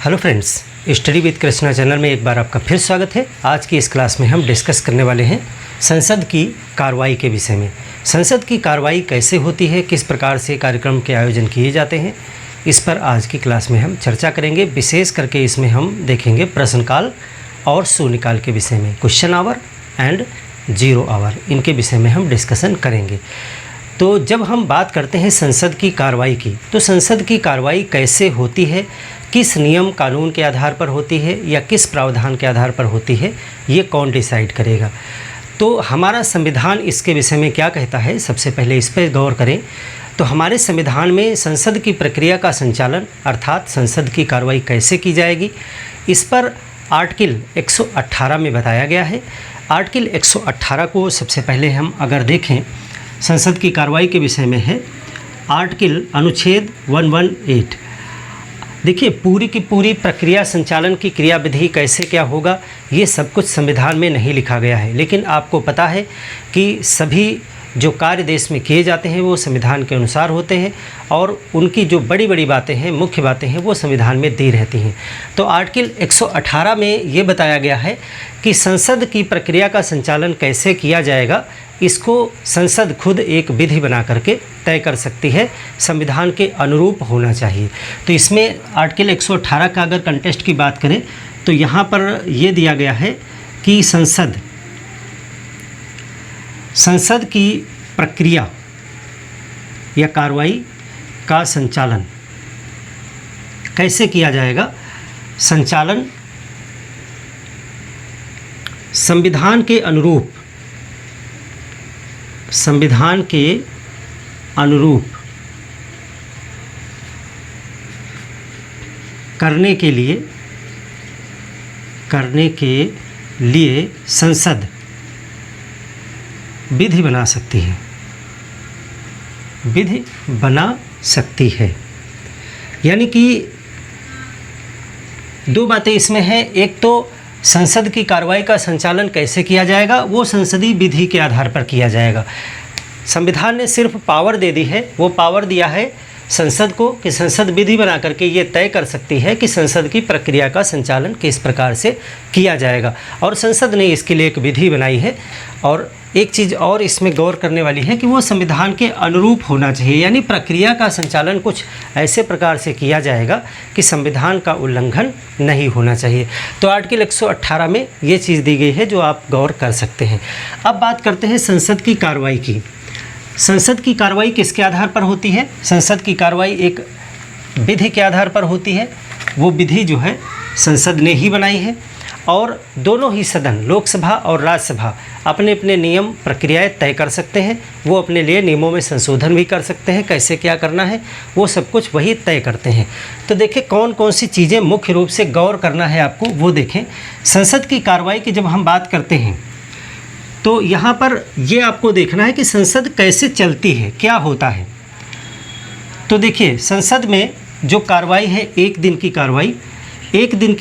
Hello friends, study with Krishna channel में एक बार आपका फिर स्वागत है। आज की इस क्लास में हम डिस्कस करने वाले हैं संसद की कार्रवाई के विषय में। संसद की कार्रवाई कैसे होती है, किस प्रकार से कार्यक्रम के आयोजन किए जाते हैं, इस पर आज की क्लास में हम चर्चा करेंगे। विशेष करके इसमें हम देखेंगे प्रश्नकाल और शून्यकाल के विषय में, question our and zero hour, इनके विषय में हम डिस्कशन करेंगे। तो जब हम बात करते हैं संसद की कार्रवाई की, तो संसद की कार्रवाई कैसे होती है, किस नियम कानून के आधार पर होती है या किस प्रावधान के आधार पर होती है, ये कौन डिसाइड करेगा। तो हमारा संविधान इसके विषय में क्या कहता है, सबसे पहले इस पर गौर करें। तो हमारे संविधान में संसद की प्रक्रिया का संचालन अर्थात संसद की कार्रवाई कैसे की जाएगी, इस पर आर्टिकल 118 में बताया गया है। आर्टिकल 118 को सबसे पहले हम अगर देखें, संसद की कार्रवाई के विषय में है आर्टिकल अनुच्छेद 118। देखिए, पूरी की पूरी प्रक्रिया संचालन की क्रियाविधि कैसे क्या होगा, ये सब कुछ संविधान में नहीं लिखा गया है। लेकिन आपको पता है कि सभी जो कार्य देश में किए जाते हैं वो संविधान के अनुसार होते हैं और उनकी जो बड़ी बड़ी बातें हैं, मुख्य बातें हैं, वो संविधान में दी रहती हैं। तो आर्टिकल 118 में ये बताया गया है कि संसद की प्रक्रिया का संचालन कैसे किया जाएगा, इसको संसद खुद एक विधि बना करके तय कर सकती है, संविधान के अनुरूप होना चाहिए। तो इसमें आर्टिकल 118 का अगर कंटेस्ट की बात करें तो यहाँ पर ये दिया गया है कि संसद की प्रक्रिया या कार्रवाई का संचालन कैसे किया जाएगा। संचालन संविधान के अनुरूप करने के लिए संसद विधि बना सकती है। यानी कि दो बातें इसमें हैं। एक तो संसद की कार्रवाई का संचालन कैसे किया जाएगा, वो संसदीय विधि के आधार पर किया जाएगा। संविधान ने सिर्फ पावर दे दी है, वो पावर दिया है संसद को कि संसद विधि बना करके ये तय कर सकती है कि संसद की प्रक्रिया का संचालन किस प्रकार से किया जाएगा, और संसद ने इसके लिए एक विधि बनाई है। और एक चीज़ और इसमें गौर करने वाली है कि वो संविधान के अनुरूप होना चाहिए, यानी प्रक्रिया का संचालन कुछ ऐसे प्रकार से किया जाएगा कि संविधान का उल्लंघन नहीं होना चाहिए। तो आर्टिकल 118 में ये चीज़ दी गई है जो आप गौर कर सकते हैं। अब बात करते हैं संसद की कार्रवाई की। संसद की कार्रवाई किसके आधार पर होती है। संसद की कार्रवाई एक विधि के आधार पर होती है। वो विधि जो है संसद ने ही बनाई है और दोनों ही सदन, लोकसभा और राज्यसभा, अपने अपने नियम प्रक्रियाएं तय कर सकते हैं। वो अपने लिए नियमों में संशोधन भी कर सकते हैं, कैसे क्या करना है वो सब कुछ वही तय करते हैं। तो देखें कौन कौन सी चीज़ें मुख्य रूप से गौर करना है आपको, वो देखें। संसद की कार्रवाई की जब हम बात करते हैं तो यहाँ पर ये आपको देखना है कि संसद कैसे चलती है, क्या होता है। तो देखिए, संसद में जो कार्रवाई है, एक दिन की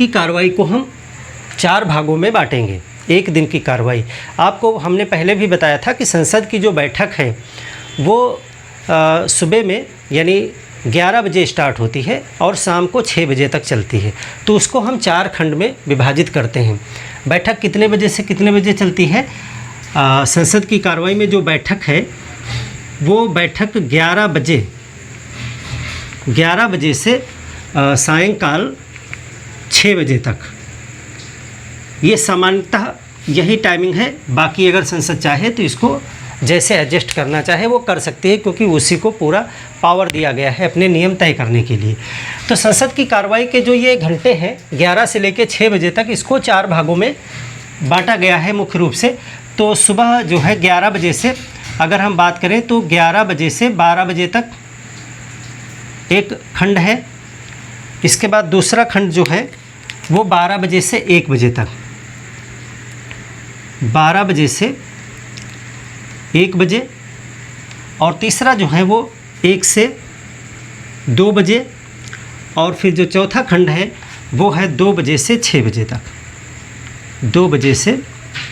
कार्रवाई को हम 4 भागों में बांटेंगे। एक दिन की कार्रवाई आपको हमने पहले भी बताया था कि संसद की जो बैठक है वो सुबह में यानी 11 बजे स्टार्ट होती है और शाम को 6 बजे तक चलती है। तो उसको हम 4 खंड में विभाजित करते हैं। बैठक कितने बजे से कितने बजे चलती है। संसद की कार्रवाई में जो बैठक है वो बैठक 11 बजे से सायंकाल 6 बजे तक, ये सामान्यतः यही टाइमिंग है। बाकी अगर संसद चाहे तो इसको जैसे एडजस्ट करना चाहे वो कर सकती है, क्योंकि उसी को पूरा पावर दिया गया है अपने नियम तय करने के लिए। तो संसद की कार्रवाई के जो ये घंटे हैं 11 से लेकर 6 बजे तक, इसको 4 भागों में बांटा गया है मुख्य रूप से। तो सुबह जो है 11 बजे से अगर हम बात करें तो 11 बजे से 12 बजे तक एक खंड है। इसके बाद दूसरा खंड जो है वो 12 बजे से 1 बजे तक, 12 बजे से 1 बजे, और तीसरा जो है वो 1 से 2 बजे, और फिर जो चौथा खंड है वो है 2 बजे से 6 बजे तक, 2 बजे से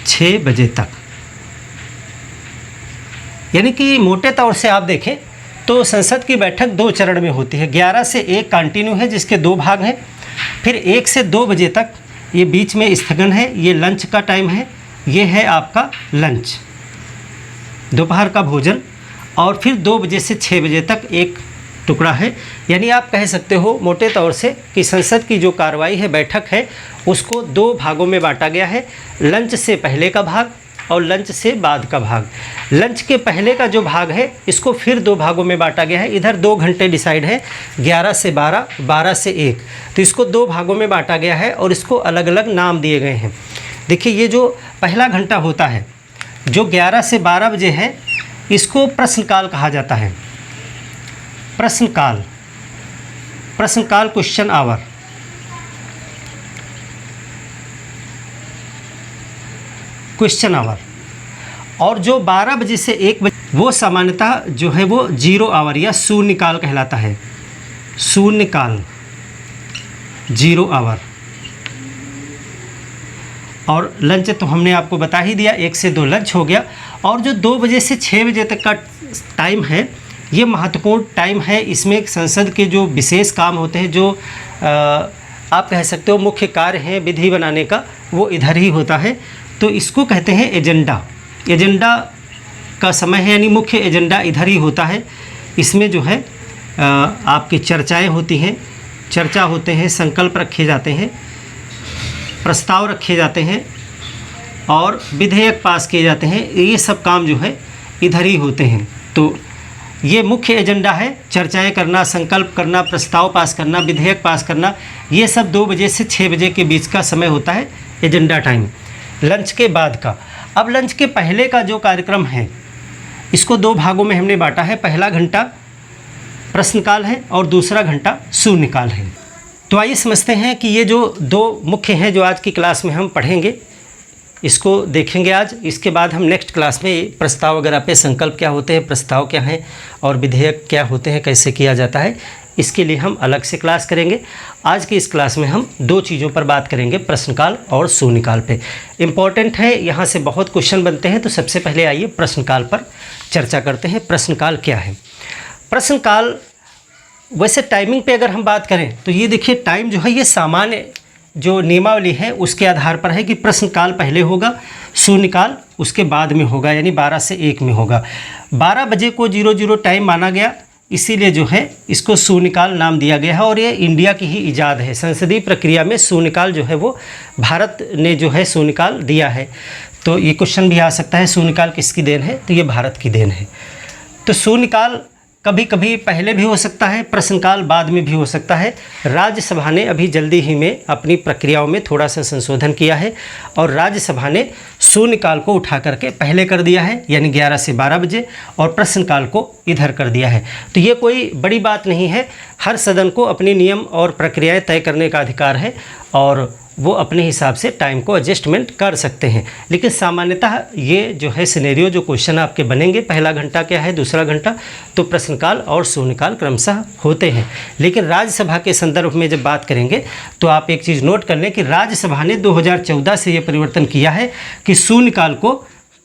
6 बजे तक। यानी कि मोटे तौर से आप देखें तो संसद की बैठक 2 चरण में होती है। 11 से 1 कंटिन्यू है जिसके 2 भाग हैं, फिर 1 से 2 बजे तक ये बीच में स्थगन है, ये लंच का टाइम है, ये है आपका लंच, दोपहर का भोजन। और फिर 2 बजे से 6 बजे तक एक टुकड़ा है। यानी आप कह सकते हो मोटे तौर से कि संसद की जो कार्रवाई है, बैठक है, उसको 2 भागों में बांटा गया है, लंच से पहले का भाग और लंच से बाद का भाग। लंच के पहले का जो भाग है इसको फिर 2 भागों में बांटा गया है। इधर 2 घंटे डिसाइड है, 11 से 12, 12 से 1, तो इसको 2 भागों में बांटा गया है और इसको अलग अलग नाम दिए गए हैं। देखिए, ये जो पहला घंटा होता है जो 11 से 12 बजे है, इसको प्रश्नकाल कहा जाता है। प्रश्नकाल, प्रश्नकाल, क्वेश्चन आवर। Question our. और जो 12 बजे से 1 बजे वो सामान्यतः जो है वो 0 आवर या शून्यकाल कहलाता है। शून्यकाल, 0 आवर। और लंच तो हमने आपको बता ही दिया, 1 से 2 लंच हो गया। और जो 2 बजे से 6 बजे तक का टाइम है, ये महत्वपूर्ण टाइम है। इसमें संसद के जो विशेष काम होते हैं, जो आप कह सकते हो मुख्य कार्य हैं विधि बनाने का, वो इधर ही होता है। तो इसको कहते हैं एजेंडा। एजेंडा का समय है, यानी मुख्य एजेंडा इधर ही होता है। इसमें जो है आपकी चर्चाएं होती हैं, चर्चा होते हैं, संकल्प रखे जाते हैं, प्रस्ताव रखे जाते हैं और विधेयक पास किए जाते हैं। ये सब काम जो है इधर ही होते हैं। तो ये मुख्य एजेंडा है, चर्चाएं करना, संकल्प करना, प्रस्ताव पास करना, विधेयक पास करना, ये सब 2 बजे से 6 बजे के बीच का समय होता है एजेंडा टाइम। लंच के बाद का, अब लंच के पहले का जो कार्यक्रम है इसको 2 भागों में हमने बांटा है। पहला घंटा प्रश्नकाल है और दूसरा घंटा शून्यकाल है। तो आइए समझते हैं कि ये जो 2 मुख्य हैं जो आज की क्लास में हम पढ़ेंगे, इसको देखेंगे आज। इसके बाद हम नेक्स्ट क्लास में प्रस्ताव वगैरह पे, संकल्प क्या होते हैं, प्रस्ताव क्या हैं और विधेयक क्या होते हैं, कैसे किया जाता है, इसके लिए हम अलग से क्लास करेंगे। आज की इस क्लास में हम 2 चीज़ों पर बात करेंगे, प्रश्नकाल और शून्यकाल पे। इम्पॉर्टेंट है, यहाँ से बहुत क्वेश्चन बनते हैं। तो सबसे पहले आइए प्रश्नकाल पर चर्चा करते हैं। प्रश्नकाल क्या है? प्रश्नकाल, वैसे टाइमिंग पे अगर हम बात करें तो ये देखिए, टाइम जो है ये सामान्य जो नियमावली है उसके आधार पर है कि प्रश्नकाल पहले होगा, शून्यकाल उसके बाद में होगा, यानी 12 से 1 में होगा। 12 बजे को 00 टाइम माना गया, इसीलिए जो है इसको शून्यकाल नाम दिया गया है। और ये इंडिया की ही इजाद है। संसदीय प्रक्रिया में शून्यकाल जो है वो भारत ने जो है शून्यकाल दिया है। तो ये क्वेश्चन भी आ सकता है, शून्यकाल किसकी देन है? तो ये भारत की देन है। तो शून्यकाल कभी कभी पहले भी हो सकता है, प्रश्नकाल बाद में भी हो सकता है। राज्यसभा ने अभी जल्दी ही में अपनी प्रक्रियाओं में थोड़ा सा संशोधन किया है और राज्यसभा ने शून्यकाल को उठा करके पहले कर दिया है, यानी 11 से 12 बजे, और प्रश्नकाल को इधर कर दिया है। तो ये कोई बड़ी बात नहीं है। हर सदन को अपनी नियम और प्रक्रियाएँ तय करने का अधिकार है और वो अपने हिसाब से टाइम को एडजस्टमेंट कर सकते हैं। लेकिन सामान्यतः ये जो है सिनेरियो, जो क्वेश्चन आपके बनेंगे, पहला घंटा क्या है, दूसरा घंटा, तो प्रश्नकाल और शून्यकाल क्रमशः होते हैं। लेकिन राज्यसभा के संदर्भ में जब बात करेंगे तो आप एक चीज़ नोट कर लें कि राज्यसभा ने 2014 से ये परिवर्तन किया है कि शून्यकाल को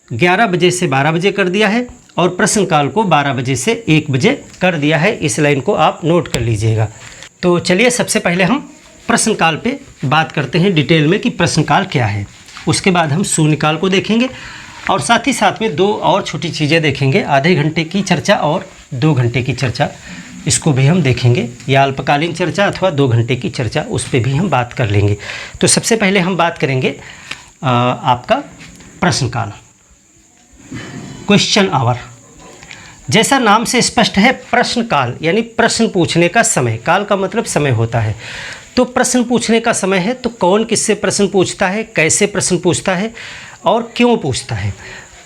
11 बजे से 12 बजे कर दिया है और प्रश्नकाल को 12 बजे से 1 बजे कर दिया है। इस लाइन को आप नोट कर लीजिएगा। तो चलिए सबसे पहले हम प्रश्नकाल पे बात करते हैं डिटेल में कि प्रश्नकाल क्या है। उसके बाद हम शून्यकाल को देखेंगे और साथ ही साथ में 2 और छोटी चीज़ें देखेंगे, आधे घंटे की चर्चा और 2 घंटे की चर्चा, इसको भी हम देखेंगे, या अल्पकालीन चर्चा अथवा 2 घंटे की चर्चा, उस पर भी हम बात कर लेंगे। तो सबसे पहले हम बात करेंगे आपका प्रश्नकाल, क्वेश्चन आवर। जैसा नाम से स्पष्ट है, प्रश्नकाल यानी प्रश्न पूछने का समय, काल का मतलब समय होता है। तो प्रश्न पूछने का समय है, तो कौन किससे प्रश्न पूछता है, कैसे प्रश्न पूछता है और क्यों पूछता है।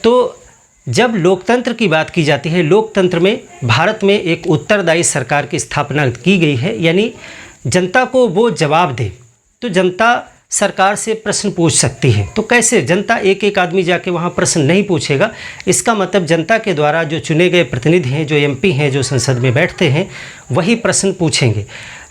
तो जब लोकतंत्र की बात की जाती है, लोकतंत्र में भारत में एक उत्तरदायी सरकार की स्थापना की गई है, यानी जनता को वो जवाब दे, तो जनता सरकार से प्रश्न पूछ सकती है। तो कैसे? जनता एक एक आदमी जाके वहाँ प्रश्न नहीं पूछेगा। इसका मतलब जनता के द्वारा जो चुने गए प्रतिनिधि हैं, जो MP हैं, जो संसद में बैठते हैं, वही प्रश्न पूछेंगे।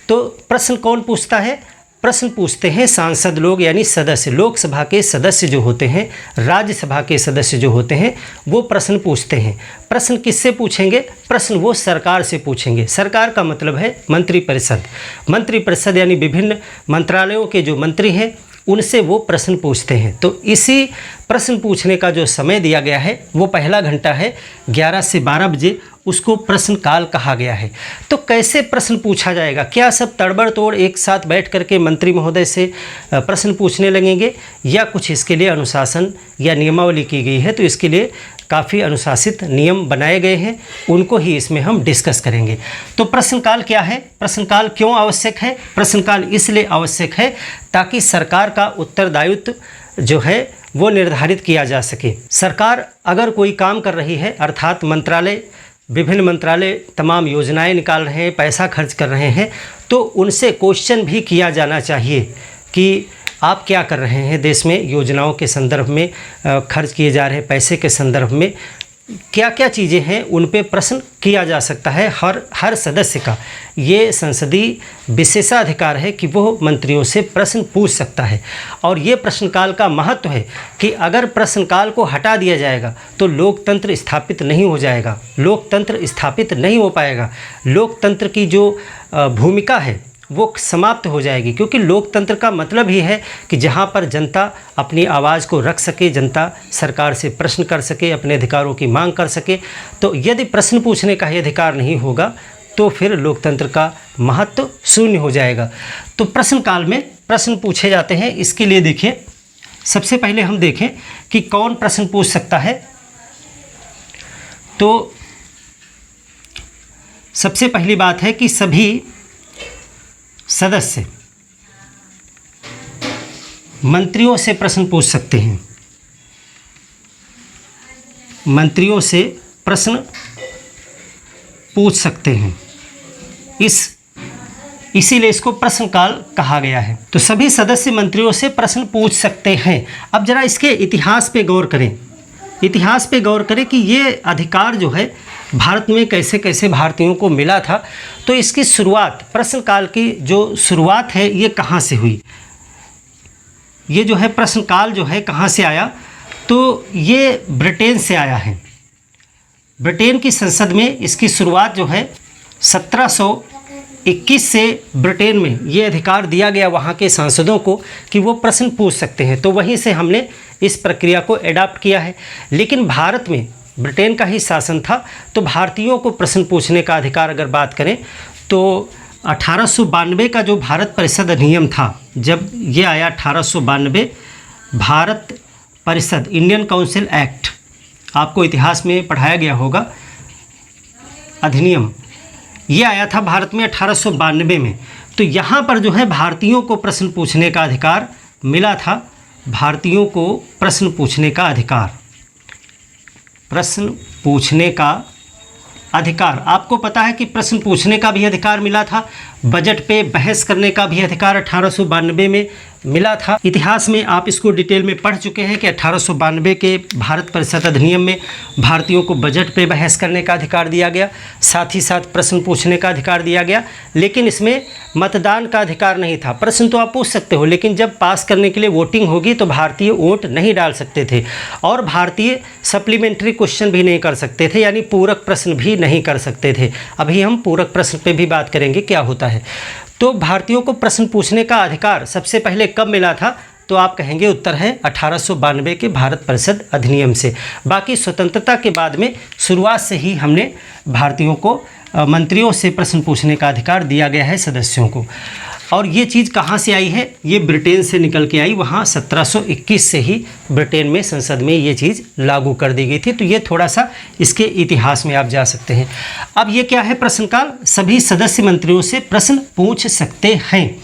तो प्रश्न कौन पूछता है? प्रश्न पूछते हैं सांसद लोग यानी सदस्य, लोकसभा के सदस्य जो होते हैं, राज्यसभा के सदस्य जो होते हैं, वो प्रश्न पूछते हैं। प्रश्न किससे पूछेंगे? प्रश्न वो सरकार से पूछेंगे। सरकार का मतलब है मंत्रिपरिषद। मंत्रिपरिषद यानी विभिन्न मंत्रालयों के जो मंत्री हैं उनसे वो प्रश्न पूछते हैं। तो इसी प्रश्न पूछने का जो समय दिया गया है वो पहला घंटा है 11 से 12 बजे, उसको प्रश्नकाल कहा गया है। तो कैसे प्रश्न पूछा जाएगा? क्या सब तड़बड़ तोड़ एक साथ बैठ करके मंत्री महोदय से प्रश्न पूछने लगेंगे, या कुछ इसके लिए अनुशासन या नियमावली की गई है? तो इसके लिए काफ़ी अनुशासित नियम बनाए गए हैं, उनको ही इसमें हम डिस्कस करेंगे। तो प्रश्नकाल क्या है? प्रश्नकाल क्यों आवश्यक है? प्रश्नकाल इसलिए आवश्यक है ताकि सरकार का उत्तरदायित्व जो है वो निर्धारित किया जा सके। सरकार अगर कोई काम कर रही है, अर्थात मंत्रालय, विभिन्न मंत्रालय तमाम योजनाएं निकाल रहे हैं, पैसा खर्च कर रहे हैं, तो उनसे क्वेश्चन भी किया जाना चाहिए कि आप क्या कर रहे हैं देश में, योजनाओं के संदर्भ में, खर्च किए जा रहे पैसे के संदर्भ में क्या क्या चीज़ें हैं, उन पे प्रश्न किया जा सकता है। हर सदस्य का ये संसदीय विशेषाधिकार है कि वो मंत्रियों से प्रश्न पूछ सकता है। और ये प्रश्नकाल का महत्व है कि अगर प्रश्नकाल को हटा दिया जाएगा तो लोकतंत्र स्थापित नहीं हो जाएगा, लोकतंत्र स्थापित नहीं हो पाएगा, लोकतंत्र की जो भूमिका है वो समाप्त हो जाएगी। क्योंकि लोकतंत्र का मतलब ही है कि जहाँ पर जनता अपनी आवाज़ को रख सके, जनता सरकार से प्रश्न कर सके, अपने अधिकारों की मांग कर सके। तो यदि प्रश्न पूछने का ही अधिकार नहीं होगा तो फिर लोकतंत्र का महत्व शून्य हो जाएगा। तो प्रश्नकाल में प्रश्न पूछे जाते हैं। इसके लिए देखिए, सबसे पहले हम देखें कि कौन प्रश्न पूछ सकता है। तो सबसे पहली बात है कि सभी सदस्य मंत्रियों से प्रश्न पूछ सकते हैं। मंत्रियों से प्रश्न पूछ सकते हैं, इसीलिए इसको प्रश्नकाल कहा गया है। तो सभी सदस्य मंत्रियों से प्रश्न पूछ सकते हैं। अब जरा इसके इतिहास पे गौर करें, इतिहास पे गौर करें कि ये अधिकार जो है भारत में कैसे कैसे भारतीयों को मिला था। तो इसकी शुरुआत, प्रश्नकाल की जो शुरुआत है ये कहाँ से हुई? ये जो है प्रश्नकाल जो है कहाँ से आया? तो ये ब्रिटेन से आया है। ब्रिटेन की संसद में इसकी शुरुआत जो है 1721 से ब्रिटेन में ये अधिकार दिया गया वहाँ के सांसदों को कि वो प्रश्न पूछ सकते हैं। तो वहीं से हमने इस प्रक्रिया को एडॉप्ट किया है। लेकिन भारत में ब्रिटेन का ही शासन था, तो भारतीयों को प्रश्न पूछने का अधिकार अगर बात करें तो 1892 का जो भारत परिषद अधिनियम था, जब ये आया 1892, भारत परिषद इंडियन काउंसिल एक्ट, आपको इतिहास में पढ़ाया गया होगा, अधिनियम ये आया था भारत में 1892 में। तो यहाँ पर जो है भारतीयों को प्रश्न पूछने का अधिकार मिला था। भारतीयों को प्रश्न पूछने का अधिकार, प्रश्न पूछने का अधिकार, आपको पता है कि प्रश्न पूछने का भी अधिकार मिला था, बजट पे बहस करने का भी अधिकार 1892 में मिला था। इतिहास में आप इसको डिटेल में पढ़ चुके हैं कि 1892 के भारत परिषद अधिनियम में भारतीयों को बजट पे बहस करने का अधिकार दिया गया, साथ ही साथ प्रश्न पूछने का अधिकार दिया गया। लेकिन इसमें मतदान का अधिकार नहीं था। प्रश्न तो आप पूछ सकते हो, लेकिन जब पास करने के लिए वोटिंग होगी तो भारतीय वोट नहीं डाल सकते थे, और भारतीय सप्लीमेंट्री क्वेश्चन भी नहीं कर सकते थे, यानी पूरक प्रश्न भी नहीं कर सकते थे। अभी हम पूरक प्रश्न पे भी बात करेंगे क्या होता है। तो भारतीयों को प्रश्न पूछने का अधिकार सबसे पहले कब मिला था? तो आप कहेंगे उत्तर है 1892 के भारत परिषद अधिनियम से। बाकी स्वतंत्रता के बाद में शुरुआत से ही हमने भारतीयों को मंत्रियों से प्रश्न पूछने का अधिकार दिया गया है सदस्यों को। और ये चीज़ कहाँ से आई है? ये ब्रिटेन से निकल के आई, वहाँ 1721 से ही ब्रिटेन में संसद में ये चीज़ लागू कर दी गई थी। तो ये थोड़ा सा इसके इतिहास में आप जा सकते हैं। अब ये क्या है प्रश्नकाल? सभी सदस्य मंत्रियों से प्रश्न पूछ सकते हैं।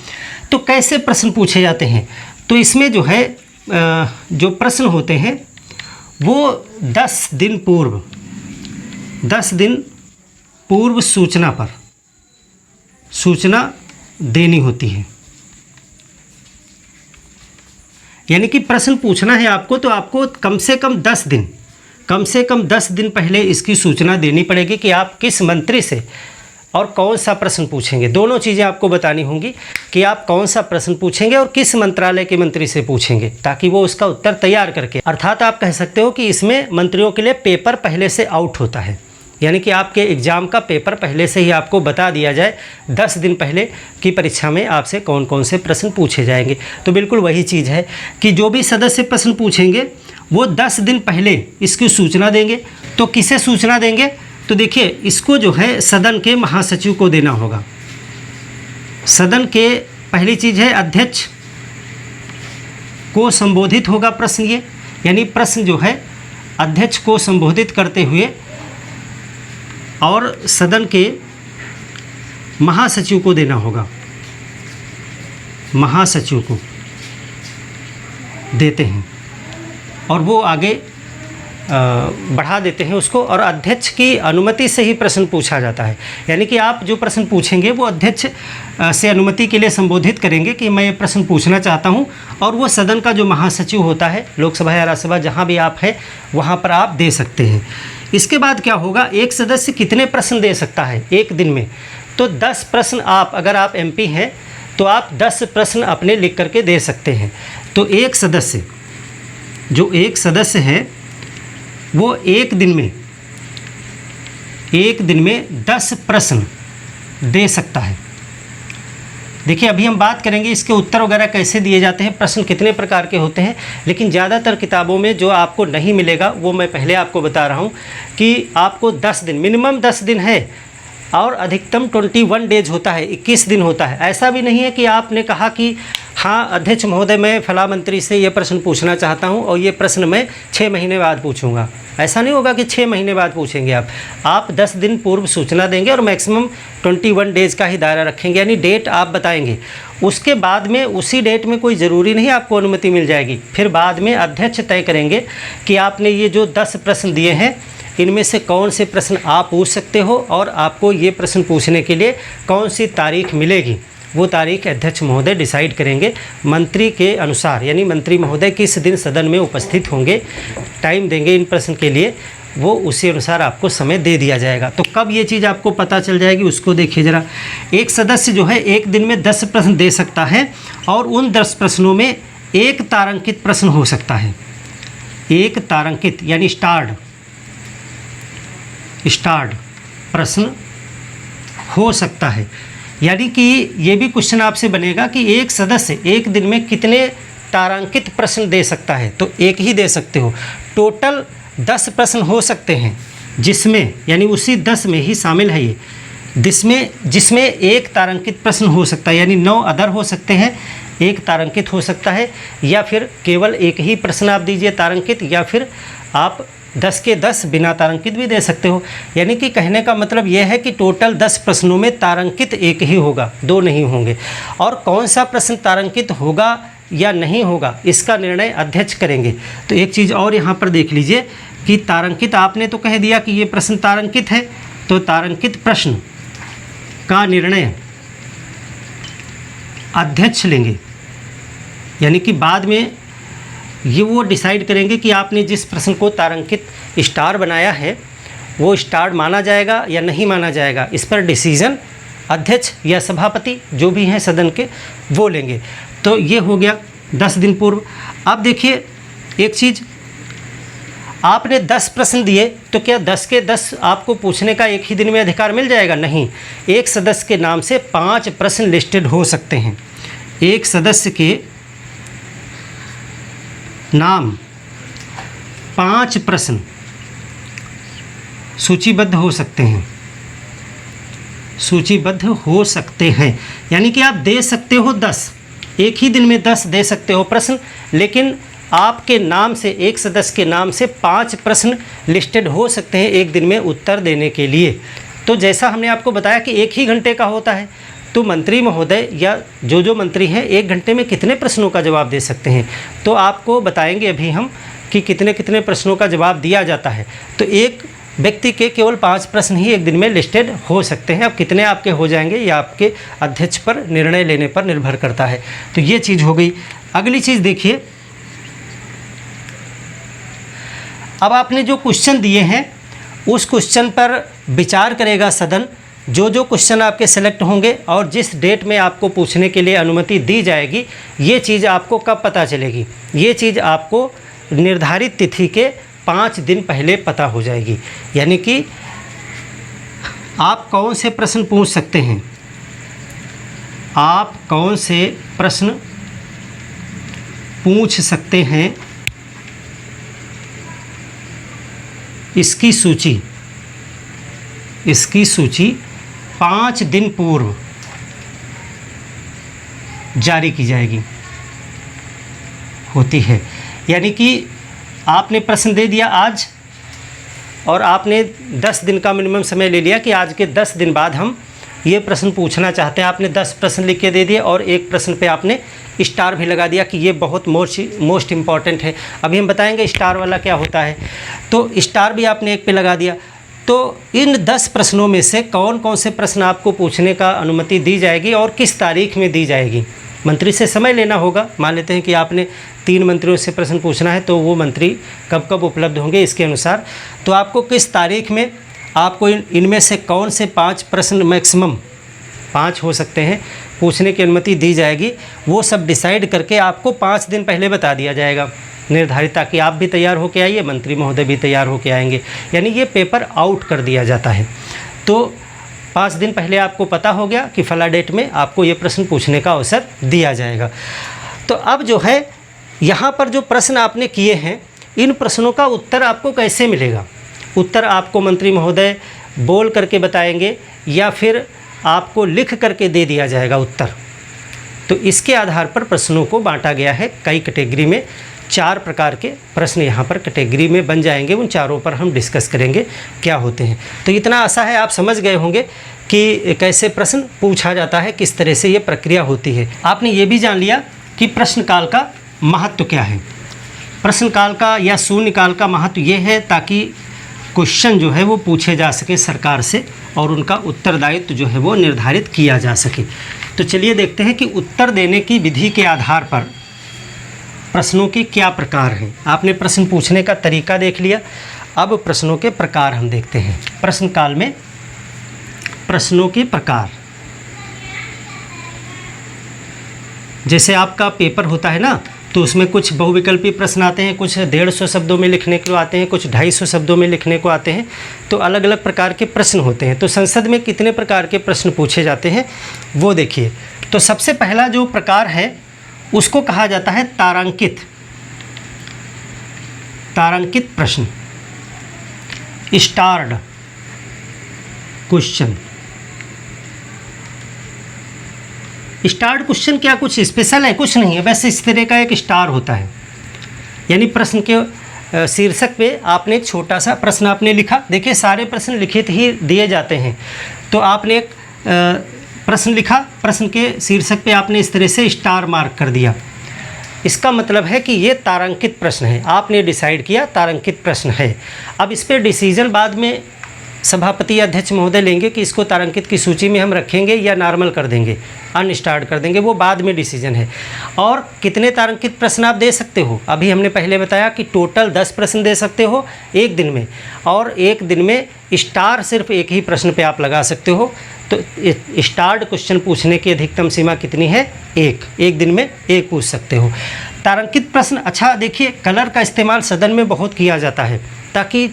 तो कैसे प्रश्न पूछे जाते हैं? तो इसमें जो है जो प्रश्न होते हैं वो 10 दिन पूर्व सूचना देनी होती है। यानी कि प्रश्न पूछना है आपको, तो आपको कम से कम 10 दिन पहले इसकी सूचना देनी पड़ेगी कि आप किस मंत्री से और कौन सा प्रश्न पूछेंगे। दोनों चीज़ें आपको बतानी होंगी कि आप कौन सा प्रश्न पूछेंगे और किस मंत्रालय के मंत्री से पूछेंगे, ताकि वो उसका उत्तर तैयार करके, अर्थात आप कह सकते हो कि इसमें मंत्रियों के लिए पेपर पहले से आउट होता है, यानी कि आपके एग्ज़ाम का पेपर पहले से ही आपको बता दिया जाए 10 दिन पहले कि परीक्षा में आपसे कौन कौन से प्रश्न पूछे जाएंगे। तो बिल्कुल वही चीज़ है कि जो भी सदस्य प्रश्न पूछेंगे वो 10 दिन पहले इसकी सूचना देंगे। तो किसे सूचना देंगे, तो देखिए इसको जो है सदन के महासचिव को देना होगा। सदन के पहली चीज़ है अध्यक्ष को संबोधित होगा प्रश्न, ये यानी प्रश्न जो है अध्यक्ष को संबोधित करते हुए और सदन के महासचिव को देना होगा, महासचिव को देते हैं और वो आगे बढ़ा देते हैं उसको, और अध्यक्ष की अनुमति से ही प्रश्न पूछा जाता है। यानी कि आप जो प्रश्न पूछेंगे वो अध्यक्ष से अनुमति के लिए संबोधित करेंगे कि मैं ये प्रश्न पूछना चाहता हूं, और वो सदन का जो महासचिव होता है, लोकसभा या राज्यसभा जहां भी आप हैं वहां पर आप दे सकते हैं। इसके बाद क्या होगा, एक सदस्य कितने प्रश्न दे सकता है एक दिन में, तो 10 प्रश्न आप, अगर आप MP हैं तो आप 10 प्रश्न अपने लिख करके दे सकते हैं। तो एक सदस्य, जो एक सदस्य है वो एक दिन में 10 प्रश्न दे सकता है। देखिए अभी हम बात करेंगे इसके उत्तर वगैरह कैसे दिए जाते हैं, प्रश्न कितने प्रकार के होते हैं, लेकिन ज़्यादातर किताबों में जो आपको नहीं मिलेगा वो मैं पहले आपको बता रहा हूँ कि आपको 10 दिन, मिनिमम 10 दिन है और अधिकतम 21 डेज होता है, 21 दिन होता है। ऐसा भी नहीं है कि आपने कहा कि हाँ अध्यक्ष महोदय मैं फला मंत्री से ये प्रश्न पूछना चाहता हूँ और ये प्रश्न मैं 6 महीने बाद पूछूंगा। ऐसा नहीं होगा कि 6 महीने बाद पूछेंगे आप 10 दिन पूर्व सूचना देंगे और मैक्सिमम 21 डेज़ का ही दायरा रखेंगे, यानी डेट आप बताएंगे। उसके बाद में उसी डेट में कोई ज़रूरी नहीं आपको अनुमति मिल जाएगी, फिर बाद में अध्यक्ष तय करेंगे कि आपने ये जो 10 प्रश्न दिए हैं इनमें से कौन से प्रश्न आप पूछ सकते हो और आपको ये प्रश्न पूछने के लिए कौन सी तारीख मिलेगी, वो तारीख अध्यक्ष महोदय डिसाइड करेंगे मंत्री के अनुसार। यानी मंत्री महोदय किस दिन सदन में उपस्थित होंगे, टाइम देंगे इन प्रश्न के लिए, वो उसी अनुसार आपको समय दे दिया जाएगा। तो कब ये चीज़ आपको पता चल जाएगी उसको देखिए ज़रा। एक सदस्य जो है एक दिन में 10 प्रश्न दे सकता है और उन 10 प्रश्नों में एक तारांकित प्रश्न हो सकता है। एक तारांकित यानी स्टार्ड प्रश्न हो सकता है। यानी कि ये भी क्वेश्चन आपसे बनेगा कि एक सदस्य एक दिन में कितने तारांकित प्रश्न दे सकता है, तो एक ही दे सकते हो। टोटल 10 प्रश्न हो सकते हैं जिसमें, यानी उसी 10 में ही शामिल है ये, जिसमें एक तारांकित प्रश्न हो सकता है, यानी 9 अदर हो सकते हैं, एक तारांकित हो सकता है, या फिर केवल एक ही प्रश्न आप दीजिए तारांकित, या फिर आप 10 के 10 बिना तारांकित भी दे सकते हो। यानी कि कहने का मतलब यह है कि टोटल 10 प्रश्नों में तारांकित एक ही होगा, 2 नहीं होंगे। और कौन सा प्रश्न तारांकित होगा या नहीं होगा इसका निर्णय अध्यक्ष करेंगे। तो एक चीज़ और यहाँ पर देख लीजिए कि तारांकित, आपने तो कह दिया कि ये प्रश्न तारांकित है, तो तारांकित प्रश्न का निर्णय अध्यक्ष लेंगे। यानी कि बाद में ये वो डिसाइड करेंगे कि आपने जिस प्रश्न को तारांकित स्टार बनाया है वो स्टार माना जाएगा या नहीं माना जाएगा, इस पर डिसीजन अध्यक्ष या सभापति जो भी हैं सदन के वो लेंगे। तो ये हो गया 10 दिन पूर्व। अब देखिए एक चीज़, आपने 10 प्रश्न दिए तो क्या 10 के 10 आपको पूछने का एक ही दिन में अधिकार मिल जाएगा? नहीं, एक सदस्य के नाम से 5 प्रश्न लिस्टेड हो सकते हैं। एक सदस्य के नाम 5 प्रश्न सूचीबद्ध हो सकते हैं, यानी कि आप दे सकते हो 10, एक ही दिन में 10 दे सकते हो प्रश्न, लेकिन आपके नाम से, एक सदस्य के नाम से 5 प्रश्न लिस्टेड हो सकते हैं एक दिन में उत्तर देने के लिए। तो जैसा हमने आपको बताया कि 1 ही घंटे का होता है, तो मंत्री महोदय या जो मंत्री हैं 1 घंटे में कितने प्रश्नों का जवाब दे सकते हैं, तो आपको बताएंगे अभी हम कि कितने कितने प्रश्नों का जवाब दिया जाता है। तो एक व्यक्ति के केवल 5 प्रश्न ही एक दिन में लिस्टेड हो सकते हैं। अब कितने आपके हो जाएंगे या आपके अध्यक्ष पर निर्णय लेने पर निर्भर करता है। तो ये चीज़ हो गई। अगली चीज़ देखिए, अब आपने जो क्वेश्चन दिए हैं उस क्वेश्चन पर विचार करेगा सदन जो जो क्वेश्चन आपके सेलेक्ट होंगे और जिस डेट में आपको पूछने के लिए अनुमति दी जाएगी, ये चीज़ आपको कब पता चलेगी? ये चीज़ आपको निर्धारित तिथि के 5 दिन पहले पता हो जाएगी। यानी कि आप कौन से प्रश्न पूछ सकते हैं, आप कौन से प्रश्न पूछ सकते हैं, इसकी सूची 5 दिन पूर्व जारी की जाएगी होती है। यानी कि आपने प्रश्न दे दिया आज और आपने 10 दिन का मिनिमम समय ले लिया कि आज के 10 दिन बाद हम ये प्रश्न पूछना चाहते हैं। आपने 10 प्रश्न लिख के दे दिए और एक प्रश्न पे आपने स्टार भी लगा दिया कि ये बहुत मोस्ट इम्पॉर्टेंट है। अभी हम बताएंगे स्टार वाला क्या होता है। तो स्टार भी आपने एक पे लगा दिया। तो इन 10 प्रश्नों में से कौन कौन से प्रश्न आपको पूछने का अनुमति दी जाएगी और किस तारीख में दी जाएगी? मंत्री से समय लेना होगा। मान लेते हैं कि आपने 3 मंत्रियों से प्रश्न पूछना है, तो वो मंत्री कब कब उपलब्ध होंगे इसके अनुसार। तो आपको किस तारीख में आपको इनमें से कौन से 5 प्रश्न, मैक्सिमम 5 हो सकते हैं, पूछने की अनुमति दी जाएगी, वो सब डिसाइड करके आपको 5 दिन पहले बता दिया जाएगा निर्धारित, ताकि आप भी तैयार होकर आइए, मंत्री महोदय भी तैयार होकर आएंगे। यानी ये पेपर आउट कर दिया जाता है। तो 5 दिन पहले आपको पता हो गया कि फला डेट में आपको ये प्रश्न पूछने का अवसर दिया जाएगा। तो अब जो है यहाँ पर जो प्रश्न आपने किए हैं, इन प्रश्नों का उत्तर आपको कैसे मिलेगा? उत्तर आपको मंत्री महोदय बोल करके बताएंगे या फिर आपको लिख करके दे दिया जाएगा उत्तर। तो इसके आधार पर प्रश्नों को बांटा गया है कई कैटेगरी में। 4 प्रकार के प्रश्न यहाँ पर कैटेगरी में बन जाएंगे। उन चारों पर हम डिस्कस करेंगे क्या होते हैं। तो इतना आशा है आप समझ गए होंगे कि कैसे प्रश्न पूछा जाता है, किस तरह से ये प्रक्रिया होती है। आपने ये भी जान लिया कि प्रश्नकाल का महत्व क्या है। प्रश्नकाल का या शून्यकाल का महत्व ये है ताकि क्वेश्चन जो है वो पूछे जा सके सरकार से और उनका उत्तरदायित्व जो है वो निर्धारित किया जा सके। तो चलिए देखते हैं कि उत्तर देने की विधि के आधार पर प्रश्नों के क्या प्रकार हैं। आपने प्रश्न पूछने का तरीका देख लिया, अब प्रश्नों के प्रकार हम देखते हैं। प्रश्नकाल में प्रश्नों के प्रकार, जैसे आपका पेपर होता है ना, तो उसमें कुछ बहुविकल्पी प्रश्न आते हैं, कुछ 150 शब्दों में लिखने को आते हैं, कुछ 250 शब्दों में लिखने को आते हैं। तो अलग अलग प्रकार के प्रश्न होते हैं। तो संसद में कितने प्रकार के प्रश्न पूछे जाते हैं वो देखिए। तो सबसे पहला जो प्रकार है उसको कहा जाता है तारांकित प्रश्न, स्टार्ड क्वेश्चन। स्टार्ड क्वेश्चन क्या कुछ स्पेशल है? कुछ नहीं है, बस इस तरह का एक स्टार होता है। यानी प्रश्न के शीर्षक पे आपने एक छोटा सा प्रश्न आपने लिखा। देखिए सारे प्रश्न लिखित ही दिए जाते हैं। तो आपने एक प्रश्न लिखा, प्रश्न के शीर्षक पे आपने इस तरह से स्टार मार्क कर दिया। इसका मतलब है कि ये तारांकित प्रश्न है। आपने डिसाइड किया तारांकित प्रश्न है। अब इस पर डिसीजन बाद में सभापति या अध्यक्ष महोदय लेंगे कि इसको तारांकित की सूची में हम रखेंगे या नॉर्मल कर देंगे, अनस्टार्ड कर देंगे, वो बाद में डिसीजन है। और कितने तारांकित प्रश्न आप दे सकते हो? अभी हमने पहले बताया कि टोटल 10 प्रश्न दे सकते हो एक दिन में, और एक दिन में स्टार सिर्फ एक ही प्रश्न पे आप लगा सकते हो। तो स्टार्ड क्वेश्चन पूछने की अधिकतम सीमा कितनी है? एक दिन में 1 पूछ सकते हो। तारांकित प्रश्न, अच्छा देखिए, कलर का इस्तेमाल सदन में बहुत किया जाता है, ताकि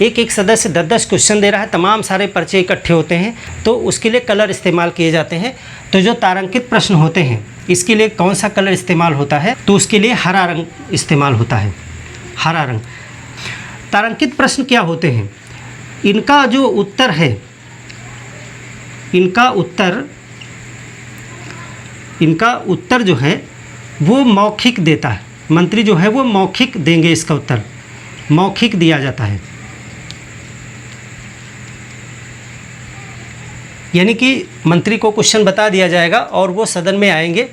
एक सदस्य 10-10 क्वेश्चन दे रहा है, तमाम सारे पर्चे इकट्ठे होते हैं, तो उसके लिए कलर इस्तेमाल किए जाते हैं। तो जो तारांकित प्रश्न होते हैं इसके लिए कौन सा कलर इस्तेमाल होता है? तो उसके लिए हरा रंग इस्तेमाल होता है, हरा रंग। तारांकित प्रश्न क्या होते हैं? इनका जो उत्तर है, इनका उत्तर जो है वो मौखिक देता है। मंत्री जो है वो मौखिक देंगे, इसका उत्तर मौखिक दिया जाता है। यानी कि मंत्री को क्वेश्चन बता दिया जाएगा और वो सदन में आएंगे।